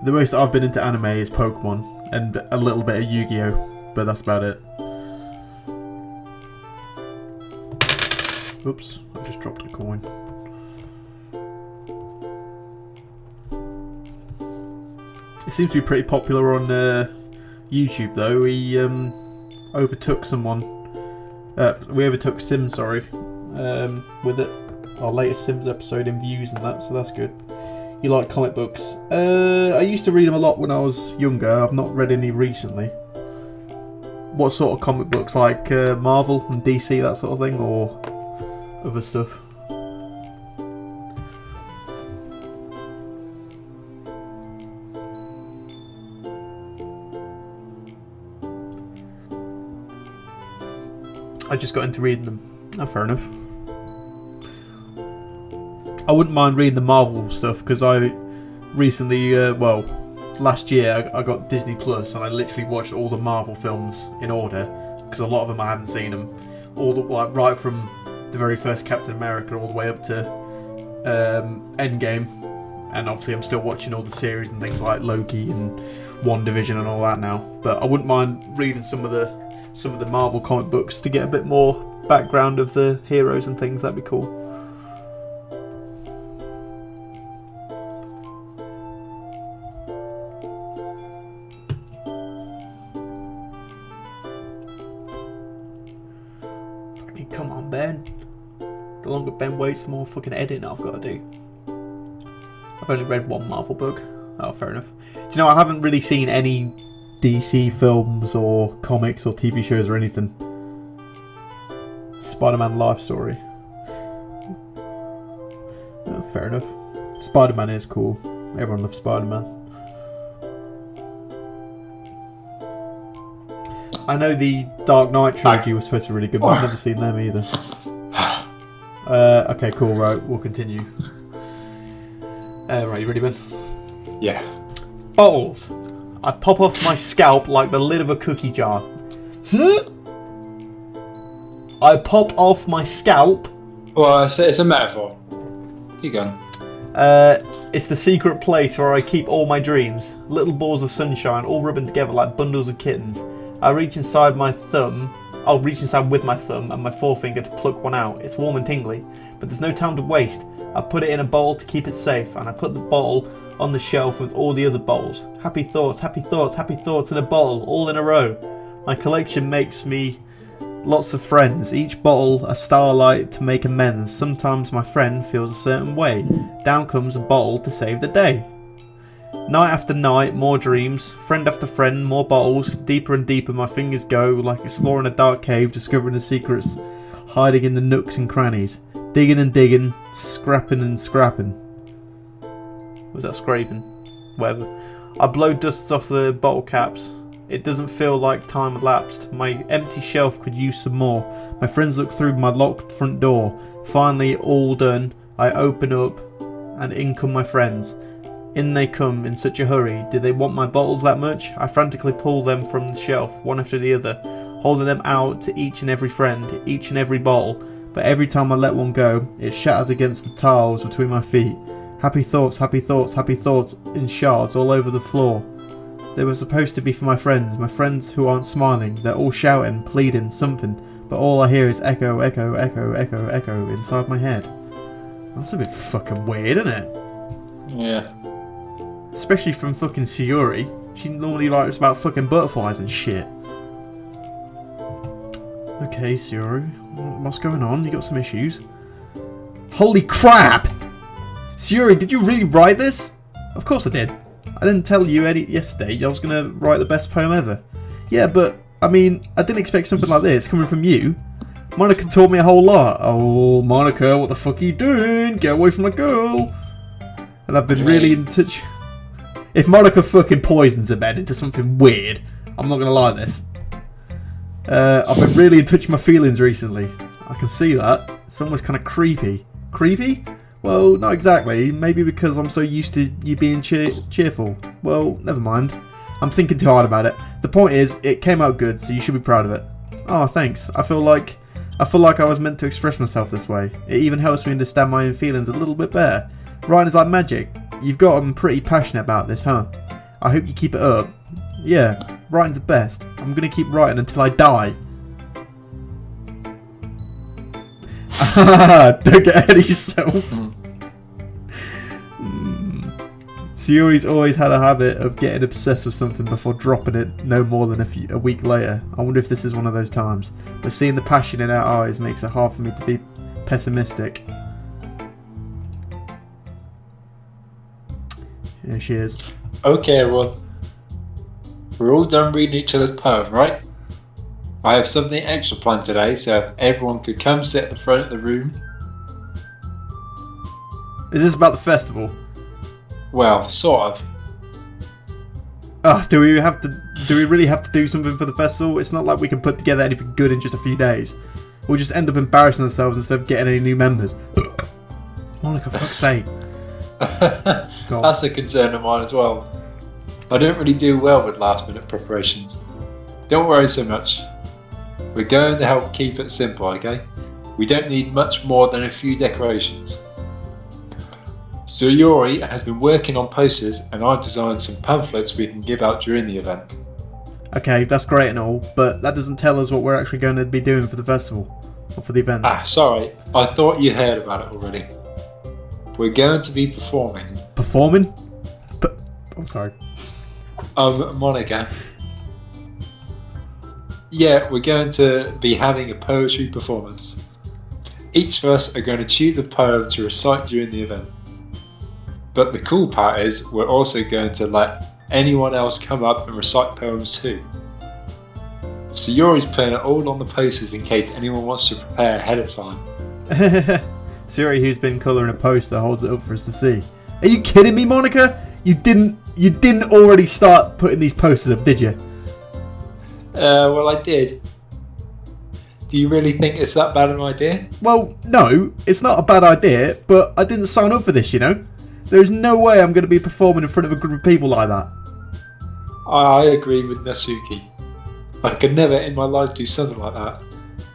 The most I've been into anime is Pokemon and a little bit of Yu-Gi-Oh, but that's about it. Oops, I just dropped a coin. It seems to be pretty popular on YouTube though. We overtook someone. We overtook Sims, with it. Our latest Sims episode in views and that, so that's good. You like comic books? I used to read them a lot when I was younger. I've not read any recently. What sort of comic books? Like Marvel and DC, that sort of thing, or other stuff? I just got into reading them. Oh, fair enough. I wouldn't mind reading the Marvel stuff because I recently, last year I got Disney Plus and I literally watched all the Marvel films in order because a lot of them I haven't seen them. Right from the very first Captain America all the way up to Endgame, and obviously I'm still watching all the series and things like Loki and WandaVision and all that now. But I wouldn't mind reading some of the Marvel comic books to get a bit more background of the heroes and things. That'd be cool. Fucking come on, Ben. The longer Ben waits, the more fucking editing I've got to do. I've only read one Marvel book. Oh, fair enough. Do you know, I haven't really seen any DC films or comics or TV shows or anything. Spider-Man life story. Oh, fair enough. Spider-Man is cool. Everyone loves Spider-Man. I know the Dark Knight trilogy was supposed to be really good, but I've never seen them either. Okay, cool, right, we'll continue. Right, you ready, Ben? Yeah. Bottles. I pop off my scalp like the lid of a cookie jar. I pop off my scalp. Well, it's a metaphor. Keep going. It's the secret place where I keep all my dreams. Little balls of sunshine, all rubbing together like bundles of kittens. I'll reach inside with my thumb and my forefinger to pluck one out. It's warm and tingly, but there's no time to waste. I put it in a bowl to keep it safe, and I put the bottle on the shelf with all the other bottles. Happy thoughts, happy thoughts, happy thoughts in a bottle, all in a row. My collection makes me lots of friends, each bottle a starlight to make amends. Sometimes my friend feels a certain way. Down comes a bottle to save the day. Night after night, more dreams. Friend after friend, more bottles. Deeper and deeper my fingers go, like exploring a dark cave, discovering the secrets hiding in the nooks and crannies. Digging and digging, scrapping and scrapping. Was that scraping? Whatever. I blow dusts off the bottle caps. It doesn't feel like time elapsed. My empty shelf could use some more. My friends look through my locked front door. Finally, all done, I open up and in come my friends. In they come in such a hurry. Did they want my bottles that much? I frantically pull them from the shelf, one after the other, holding them out to each and every friend, each and every bottle. But every time I let one go, it shatters against the tiles between my feet. Happy thoughts, happy thoughts, happy thoughts in shards all over the floor. They were supposed to be for my friends who aren't smiling. They're all shouting, pleading, something, but all I hear is echo, echo, echo, echo, echo inside my head. That's a bit fucking weird, isn't it? Yeah. Especially from fucking Sayori. She normally writes about fucking butterflies and shit. Okay, Sayori, what's going on? You got some issues? Holy crap! Sayori, did you really write this? Of course I did. I didn't tell you yesterday I was going to write the best poem ever. Yeah, but, I mean, I didn't expect something like this coming from you. Monika taught me a whole lot. Oh, Monika, what the fuck are you doing? Get away from my girl. And I've been really in touch. If Monika fucking poisons a man into something weird, I'm not going to lie this. I've been really in touch with my feelings recently. I can see that. It's almost kind of creepy. Creepy? Well, not exactly. Maybe because I'm so used to you being cheerful. Well, never mind. I'm thinking too hard about it. The point is, it came out good, so you should be proud of it. Oh, thanks. I feel like I was meant to express myself this way. It even helps me understand my own feelings a little bit better. Writing is like magic. You've gotten pretty passionate about this, huh? I hope you keep it up. Yeah, writing's the best. I'm gonna keep writing until I die. Don't get ahead of yourself. Sayori's always had a habit of getting obsessed with something before dropping it no more than a week later. I wonder if this is one of those times. But seeing the passion in her eyes makes it hard for me to be pessimistic. There she is. Okay, everyone. We're all done reading each other's poem, right? I have something extra planned today, so if everyone could come sit at the front of the room. Is this about the festival? Well, sort of. Oh, do we really have to do something for the festival? It's not like we can put together anything good in just a few days. We'll just end up embarrassing ourselves instead of getting any new members. Monika, fuck's sake. That's a concern of mine as well. I don't really do well with last minute preparations. Don't worry so much. We're going to help keep it simple, okay? We don't need much more than a few decorations. Sayori has been working on posters and I've designed some pamphlets we can give out during the event. Okay, that's great and all, but that doesn't tell us what we're actually going to be doing for the festival. Or for the event? Sorry. I thought you heard about it already. We're going to be performing. Performing? I'm sorry. Monika. Yeah, we're going to be having a poetry performance. Each of us are going to choose a poem to recite during the event. But the cool part is we're also going to let anyone else come up and recite poems too. Sayori's putting it all on the posters in case anyone wants to prepare ahead of time. Sayori, who's been colouring a poster, holds it up for us to see. Are you kidding me, Monika? You didn't already start putting these posters up, did you? Well, I did. Do you really think it's that bad an idea? Well, no, it's not a bad idea, but I didn't sign up for this, you know? There's no way I'm going to be performing in front of a group of people like that. I agree with Nasuki. I could never in my life do something like that.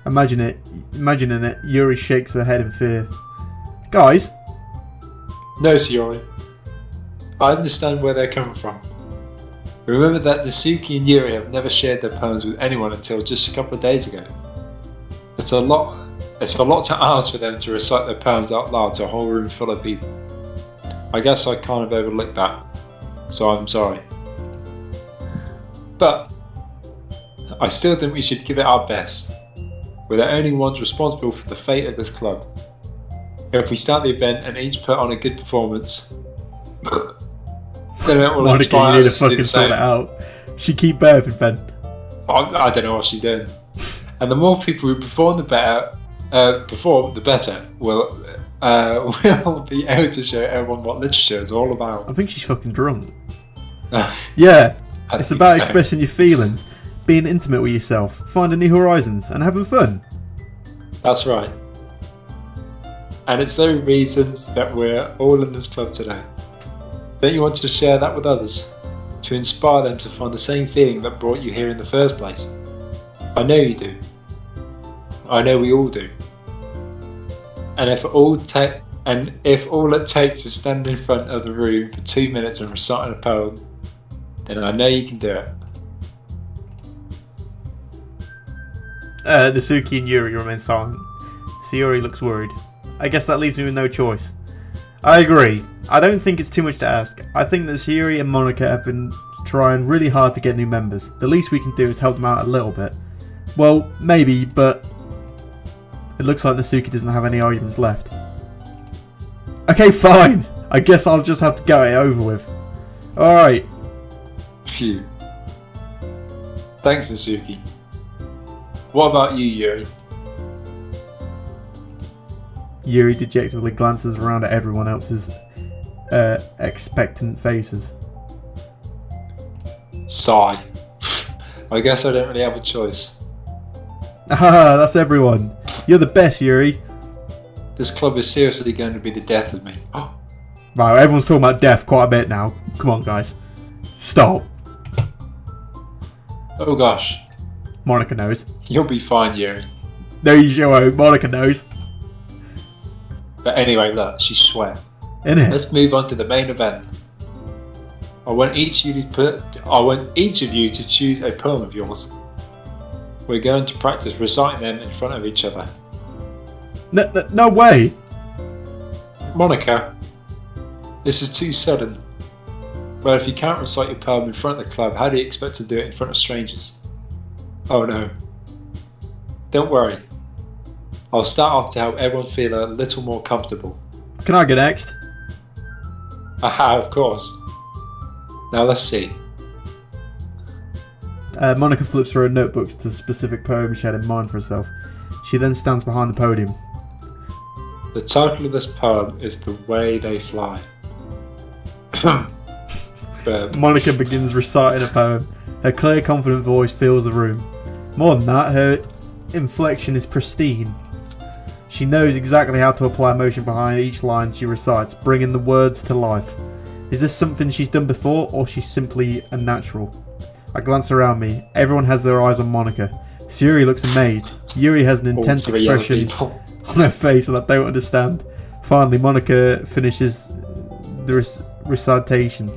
Imagining it, Yuri shakes her head in fear. Guys? No, Sayori. I understand where they're coming from. Remember that Nasuki and Yuri have never shared their poems with anyone until just a couple of days ago. It's a lot to ask for them to recite their poems out loud to a whole room full of people. I guess I kind of overlooked that, so I'm sorry. But I still think we should give it our best. We're the only ones responsible for the fate of this club. If we start the event and each put on a good performance, then it will inspire you need to us to do fucking the sort same. it out. She keep burping, Ben. I don't know what she's doing. And the more people who perform, the better. We'll be able to show everyone what literature is all about. I think she's fucking drunk. Yeah, it's about expressing your feelings, being intimate with yourself, finding new horizons, and having fun. That's right. And it's those reasons that we're all in this club today. Don't you want to share that with others? To inspire them to find the same feeling that brought you here in the first place? I know you do. I know we all do. And if all it takes is standing in front of the room for 2 minutes and reciting a poem, then I know you can do it. Nasuki and Yuri remain silent. Sayori looks worried. I guess that leaves me with no choice. I agree. I don't think it's too much to ask. I think that Sayori and Monika have been trying really hard to get new members. The least we can do is help them out a little bit. Well, maybe, but it looks like Nasuki doesn't have any arguments left. Okay, fine. I guess I'll just have to get it over with. Alright. Phew. Thanks, Nasuki. What about you, Yuri? Yuri dejectedly glances around at everyone else's expectant faces. Sigh. I guess I don't really have a choice. Ah, that's everyone. You're the best, Yuri. This club is seriously going to be the death of me. Right, everyone's talking about death quite a bit now. Come on, guys. Stop. Oh gosh. Monika knows. You'll be fine, Yuri. No, you sure won't. Monika knows. But anyway, look, she's sweat. Innit? Let's move on to the main event. I want each of you to choose a poem of yours. We're going to practice reciting them in front of each other. No way. Monika, this is too sudden. Well, if you can't recite your poem in front of the club, how do you expect to do it in front of strangers? Oh no. Don't worry. I'll start off to help everyone feel a little more comfortable. Can I go next? Aha, of course. Now let's see. Monika flips through her notebooks to specific poems she had in mind for herself. She then stands behind the podium. The title of this poem is The Way They Fly. Monika begins reciting a poem. Her clear, confident voice fills the room. More than that, her inflection is pristine. She knows exactly how to apply emotion behind each line she recites, bringing the words to life. Is this something she's done before, or she's simply a natural? I glance around me. Everyone has their eyes on Monika. Sayori looks amazed. Yuri has an intense expression on her face that I don't understand. Finally, Monika finishes the recitation.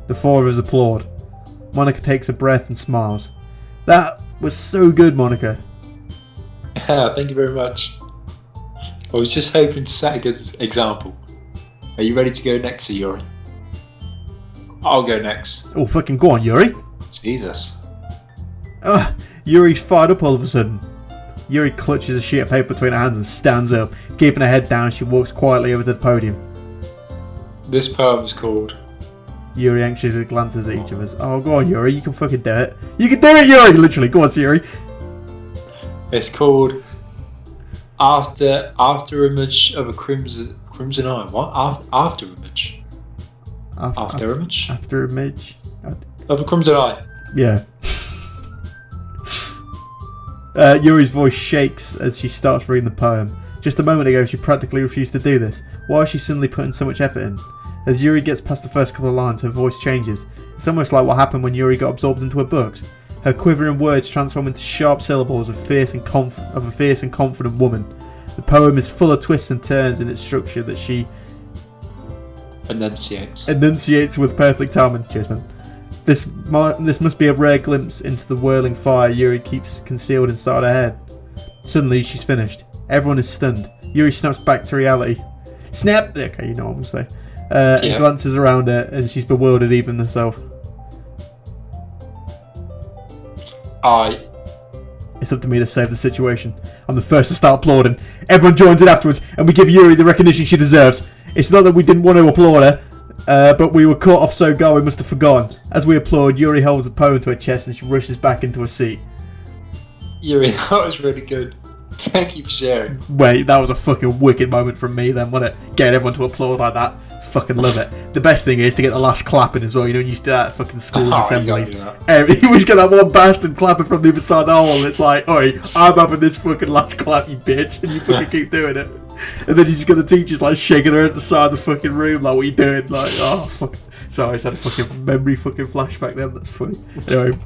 The four of us applaud. Monika takes a breath and smiles. That was so good, Monika. Thank you very much. I was just hoping to set a good example. Are you ready to go next, Sayori? I'll go next. Oh, fucking go on, Yuri. Jesus. Yuri's fired up all of a sudden. Yuri clutches a sheet of paper between her hands and stands up. Keeping her head down, she walks quietly over to the podium. This poem is called... Yuri anxiously glances at each of us. Oh, go on, Yuri. You can fucking do it. You can do it, Yuri! Literally. Go on, Yuri. It's called After Image of a Crimson Eye. What? After Image? After Image? After Image? Of a Crimson Eye. Yeah. Yuri's voice shakes as she starts reading the poem. Just a moment ago, she practically refused to do this. Why is she suddenly putting so much effort in? As Yuri gets past the first couple of lines, her voice changes. It's almost like what happened when Yuri got absorbed into her books. Her quivering words transform into sharp syllables of a fierce and confident woman. The poem is full of twists and turns in its structure that she enunciates with perfect timing. Judgment. This must be a rare glimpse into the whirling fire Yuri keeps concealed inside her head. Suddenly, she's finished. Everyone is stunned. Yuri snaps back to reality. Snap! Okay, you know what I'm going to say. And glances around her, and she's bewildered even herself. It's up to me to save the situation. I'm the first to start applauding. Everyone joins in afterwards, and we give Yuri the recognition she deserves. It's not that we didn't want to applaud her, but we were caught off so guard we must have forgotten. As we applaud, Yuri holds the poem to her chest and she rushes back into her seat. Yuri, that was really good. Thank you for sharing. Wait, that was a fucking wicked moment from me then, wasn't it? Getting everyone to applaud like that. Fucking love it. The best thing is to get the last clapping as well. You know, when you used to do that at fucking school assemblies. You always get that one bastard clapping from the other side of the hall. And it's like, oi, I'm having this fucking last clap, you bitch. And you fucking keep doing it. And then you just got the teachers like shaking their head at the side of the fucking room, like, what are you doing? Like, oh, fuck. Sorry, I just had a fucking memory fucking flashback then. That's funny. Anyway.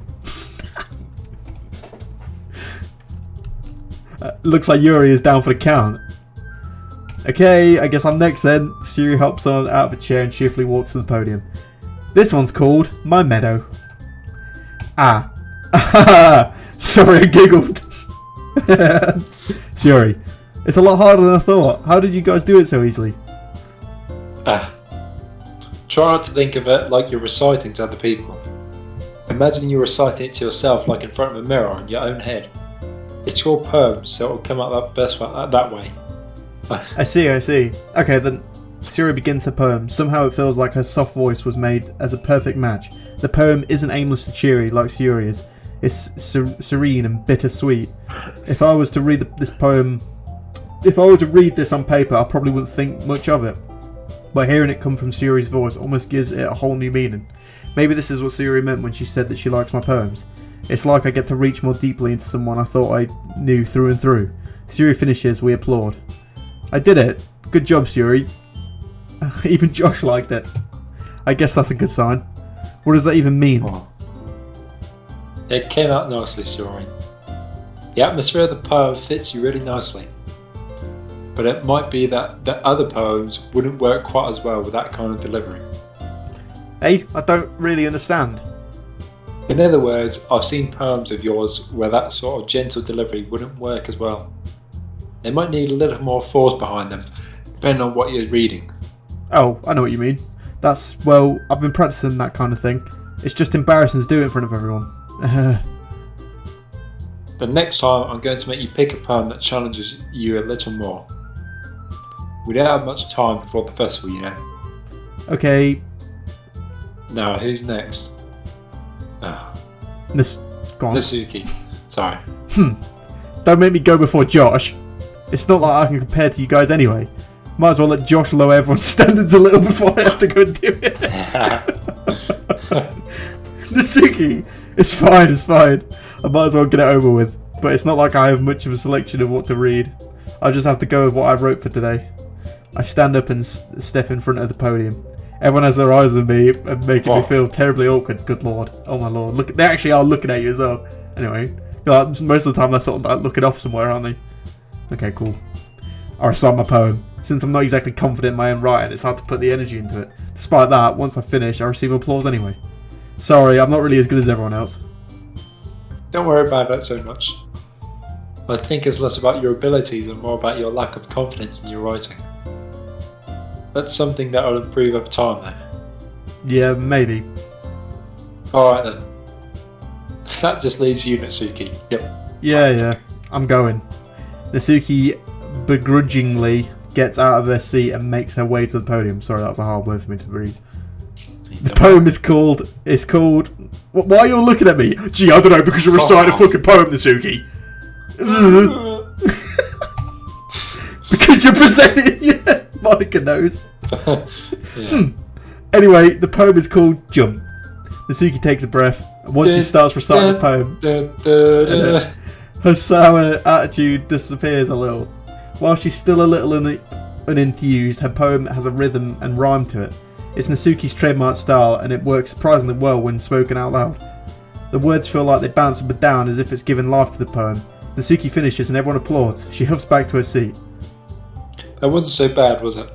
Looks like Yuri is down for the count. Okay, I guess I'm next then. Yuri hops on out of a chair and cheerfully walks to the podium. This one's called My Meadow. Sorry, I giggled. Yuri, it's a lot harder than I thought. How did you guys do it so easily? Try not to think of it like you're reciting to other people. Imagine you're reciting it to yourself like in front of a mirror in your own head. It's your poem, so it'll come out that way. I see. Okay, then Sayori begins her poem. Somehow it feels like her soft voice was made as a perfect match. The poem isn't aimlessly cheery like Sayori is. It's serene and bittersweet. If I was to read this on paper, I probably wouldn't think much of it. But hearing it come from Sayori's voice almost gives it a whole new meaning. Maybe this is what Sayori meant when she said that she likes my poems. It's like I get to reach more deeply into someone I thought I knew through and through. Sayori finishes, we applaud. I did it. Good job, Sayori. Even Josh liked it. I guess that's a good sign. What does that even mean? It came out nicely, Sayori. The atmosphere of the poem fits you really nicely. But it might be that the other poems wouldn't work quite as well with that kind of delivery. Hey, I don't really understand. In other words, I've seen poems of yours where that sort of gentle delivery wouldn't work as well. They might need a little more force behind them, depending on what you're reading. Oh, I know what you mean. Well, I've been practicing that kind of thing. It's just embarrassing to do it in front of everyone. But next time, I'm going to make you pick a poem that challenges you a little more. We don't have much time before the festival, you know. Okay. Now, who's next? Go on. Nasuki. Sorry. Don't make me go before Josh. It's not like I can compare to you guys anyway. Might as well let Josh lower everyone's standards a little before I have to go and do it. Nasuki, it's fine. I might as well get it over with. But it's not like I have much of a selection of what to read. I'll just have to go with what I wrote for today. I stand up and step in front of the podium. Everyone has their eyes on me and making me feel terribly awkward. Good lord. Oh my lord. Look, they actually are looking at you as well. Anyway, like, most of the time they're sort of like looking off somewhere, aren't they? Okay, cool. I recite my poem. Since I'm not exactly confident in my own writing, it's hard to put the energy into it. Despite that, once I finish, I receive applause anyway. Sorry, I'm not really as good as everyone else. Don't worry about that so much. I think it's less about your abilities and more about your lack of confidence in your writing. That's something that will improve over time, though. Yeah, maybe. Alright then. That just leaves you, Natsuki. Yep. Yeah. I'm going. Natsuki begrudgingly gets out of her seat and makes her way to the podium. Sorry, that was a hard word for me to read. The poem is called... Why are you all looking at me? Gee, I don't know, because you're reciting a fucking poem, Natsuki. Because you're presenting... Yeah, Monika knows. Yeah. Anyway, the poem is called Jump. Natsuki takes a breath, and once she starts reciting the poem, her sour attitude disappears a little. While she's still a little unenthused, her poem has a rhythm and rhyme to it. It's Natsuki's trademark style, and it works surprisingly well when spoken out loud. The words feel like they bounce up and down as if it's given life to the poem. Natsuki finishes and everyone applauds. She huffs back to her seat. That wasn't so bad, was it?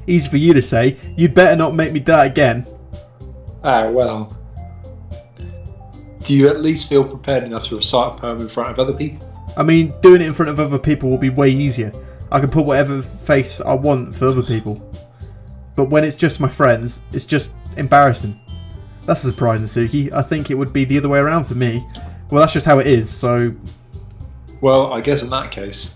Easy for you to say. You'd better not make me die again. Ah, well. Do you at least feel prepared enough to recite a poem in front of other people? I mean, doing it in front of other people will be way easier. I can put whatever face I want for other people. But when it's just my friends, it's just embarrassing. That's a surprise, Natsuki. I think it would be the other way around for me. Well, that's just how it is, so... Well, I guess in that case,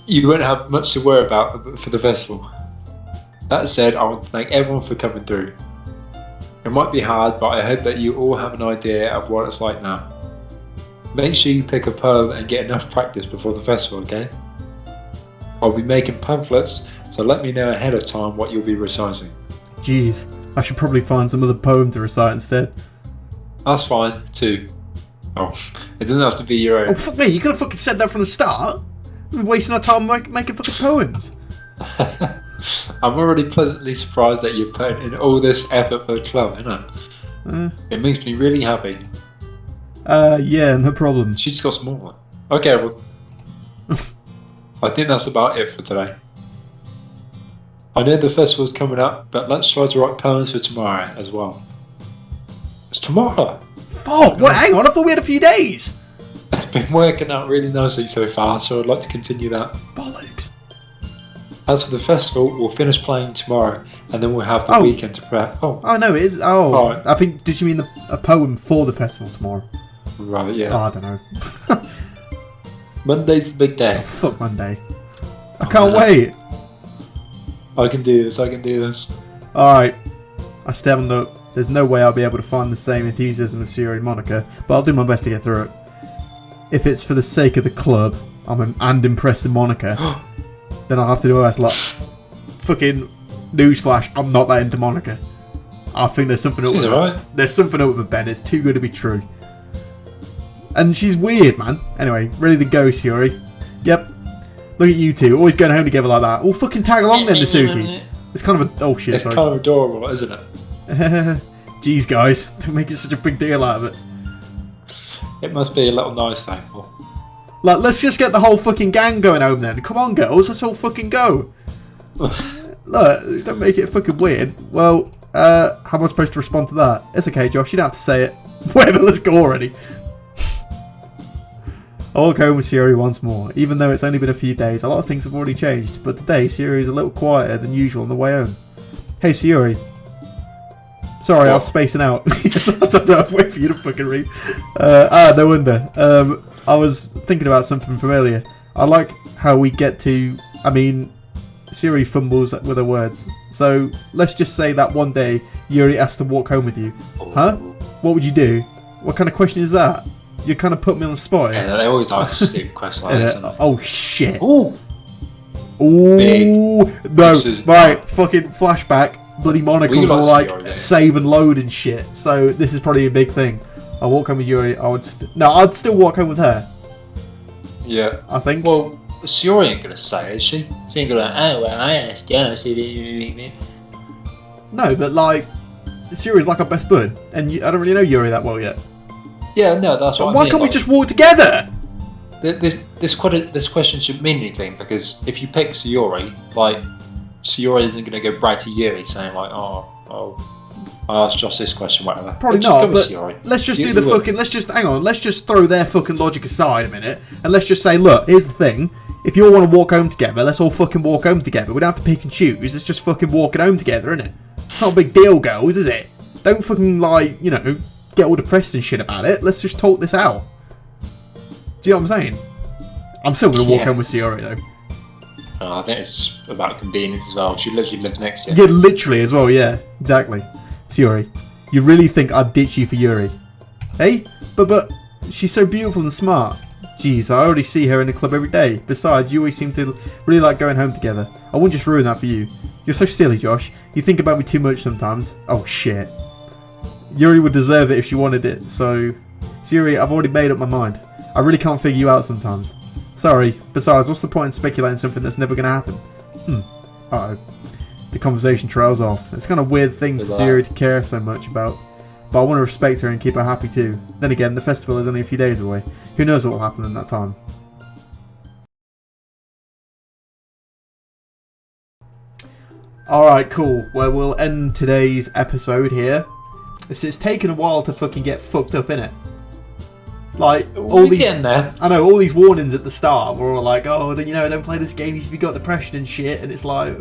you won't have much to worry about for the festival. That said, I want to thank everyone for coming through. It might be hard, but I hope that you all have an idea of what it's like now. Make sure you pick a poem and get enough practice before the festival, okay? I'll be making pamphlets, so let me know ahead of time what you'll be reciting. Jeez, I should probably find some other poem to recite instead. That's fine, too. Oh, it doesn't have to be your own. Oh, fuck me, you could have fucking said that from the start. We're wasting our time making fucking poems. I'm already pleasantly surprised that you're putting in all this effort for the club, isn't it? It makes me really happy. Yeah, no problem. She just got smaller. Okay, well, I think that's about it for today. I know the festival's coming up, but let's try to write poems for tomorrow as well. It's tomorrow! Fuck, wait, hang on, I thought we had a few days! It's been working out really nicely so far, so I'd like to continue that. Bollocks. As for the festival, we'll finish playing tomorrow, and then we'll have the weekend to prep. Oh, no, it is. Oh, right. I think, did you mean a poem for the festival tomorrow? Right, yeah. Oh, I don't know. Monday's the big day. Oh, fuck Monday. I can't wait. I can do this. Alright. I still haven't looked. There's no way I'll be able to find the same enthusiasm as Sayori and Monika, but I'll do my best to get through it. If it's for the sake of the club, and impressing Monika, then I'll have to do my best. Like, fucking newsflash, I'm not that into Monika. I think there's something up with her. There's something up with Ben. It's too good to be true. And she's weird, man. Anyway, ready to go, Sayori. Yep. Look at you two, always going home together like that. Well, fucking tag along then, Natsuki. It's kind of a... Oh, shit, It's kind of adorable, isn't it? Jeez, guys. Don't make it such a big deal out of it. It must be a little nice, though. Like, let's just get the whole fucking gang going home then. Come on, girls. Let's all fucking go. Look, don't make it fucking weird. Well, how am I supposed to respond to that? It's okay, Josh. You don't have to say it. Whatever, let's go already. I'll go home with Sayori once more. Even though it's only been a few days, a lot of things have already changed. But today, Sayori is a little quieter than usual on the way home. Hey, Sayori. Sorry, I was spacing out. Yes, I don't know. I was waiting for you to fucking read. No wonder. I was thinking about something from earlier. I like how we get to... I mean, Sayori fumbles with her words. So, let's just say that one day, Yuri asked to walk home with you. Huh? What would you do? What kind of question is that? You kind of put me on the spot. Yeah, they always ask stupid questions like this. Oh, shit. Ooh. Ooh. No, right. Fucking flashback. Bloody Monica was all like save and load and shit. So this is probably a big thing. I'll walk home with Yuri. I'd still walk home with her. Yeah. I think. Well, Sayori ain't gonna say it, is she? She ain't gonna oh, well, I asked you. No, but like, Sayori's like our best bud. And I don't really know Yuri that well yet. Yeah, no, that's what I mean. Why can't we just walk together? This question shouldn't mean anything, because if you pick Sayori, like, Sayori isn't going to go brag to Yuri saying like, oh, I'll ask Josh this question, whatever. Probably Let's just not, go with but sayori. let's just You- do the you would. fucking... Let's just... Hang on, let's just throw their fucking logic aside a minute, and let's just say, look, here's the thing. If you all want to walk home together, let's all fucking walk home together. We don't have to pick and choose. It's just fucking walking home together, isn't it? It's not a big deal, girls, is it? Don't fucking, like, you know, get all depressed and shit about it. Let's just talk this out. Do you know what I'm saying? I'm still going to walk home with sayori, though. I think it's about convenience as well. She literally lives next to you. Yeah, literally as well, yeah. Exactly. Sayori, you really think I'd ditch you for Yuri? Hey? But she's so beautiful and smart. Jeez, I already see her in the club every day. Besides, you always seem to really like going home together. I wouldn't just ruin that for you. You're so silly, Josh. You think about me too much sometimes. Oh, shit. Yuri would deserve it if she wanted it, so... Sayori, I've already made up my mind. I really can't figure you out sometimes. Sorry. Besides, what's the point in speculating something that's never going to happen? Uh-oh. The conversation trails off. It's kind of weird thing for Sayori to care so much about. But I want to respect her and keep her happy too. Then again, the festival is only a few days away. Who knows what will happen in that time? Alright, cool. Well, we'll end today's episode here. It's taken a while to fucking get fucked up, innit? Like, all these... Getting there. I know, all these warnings at the start were all like, oh, you know, don't play this game if you've got depression and shit. And it's like...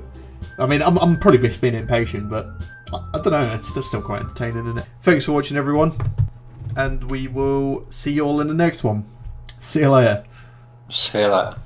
I mean, I'm probably just being impatient, but... I don't know, it's still quite entertaining, isn't it? Thanks for watching, everyone. And we will see you all in the next one. See you later. See you later.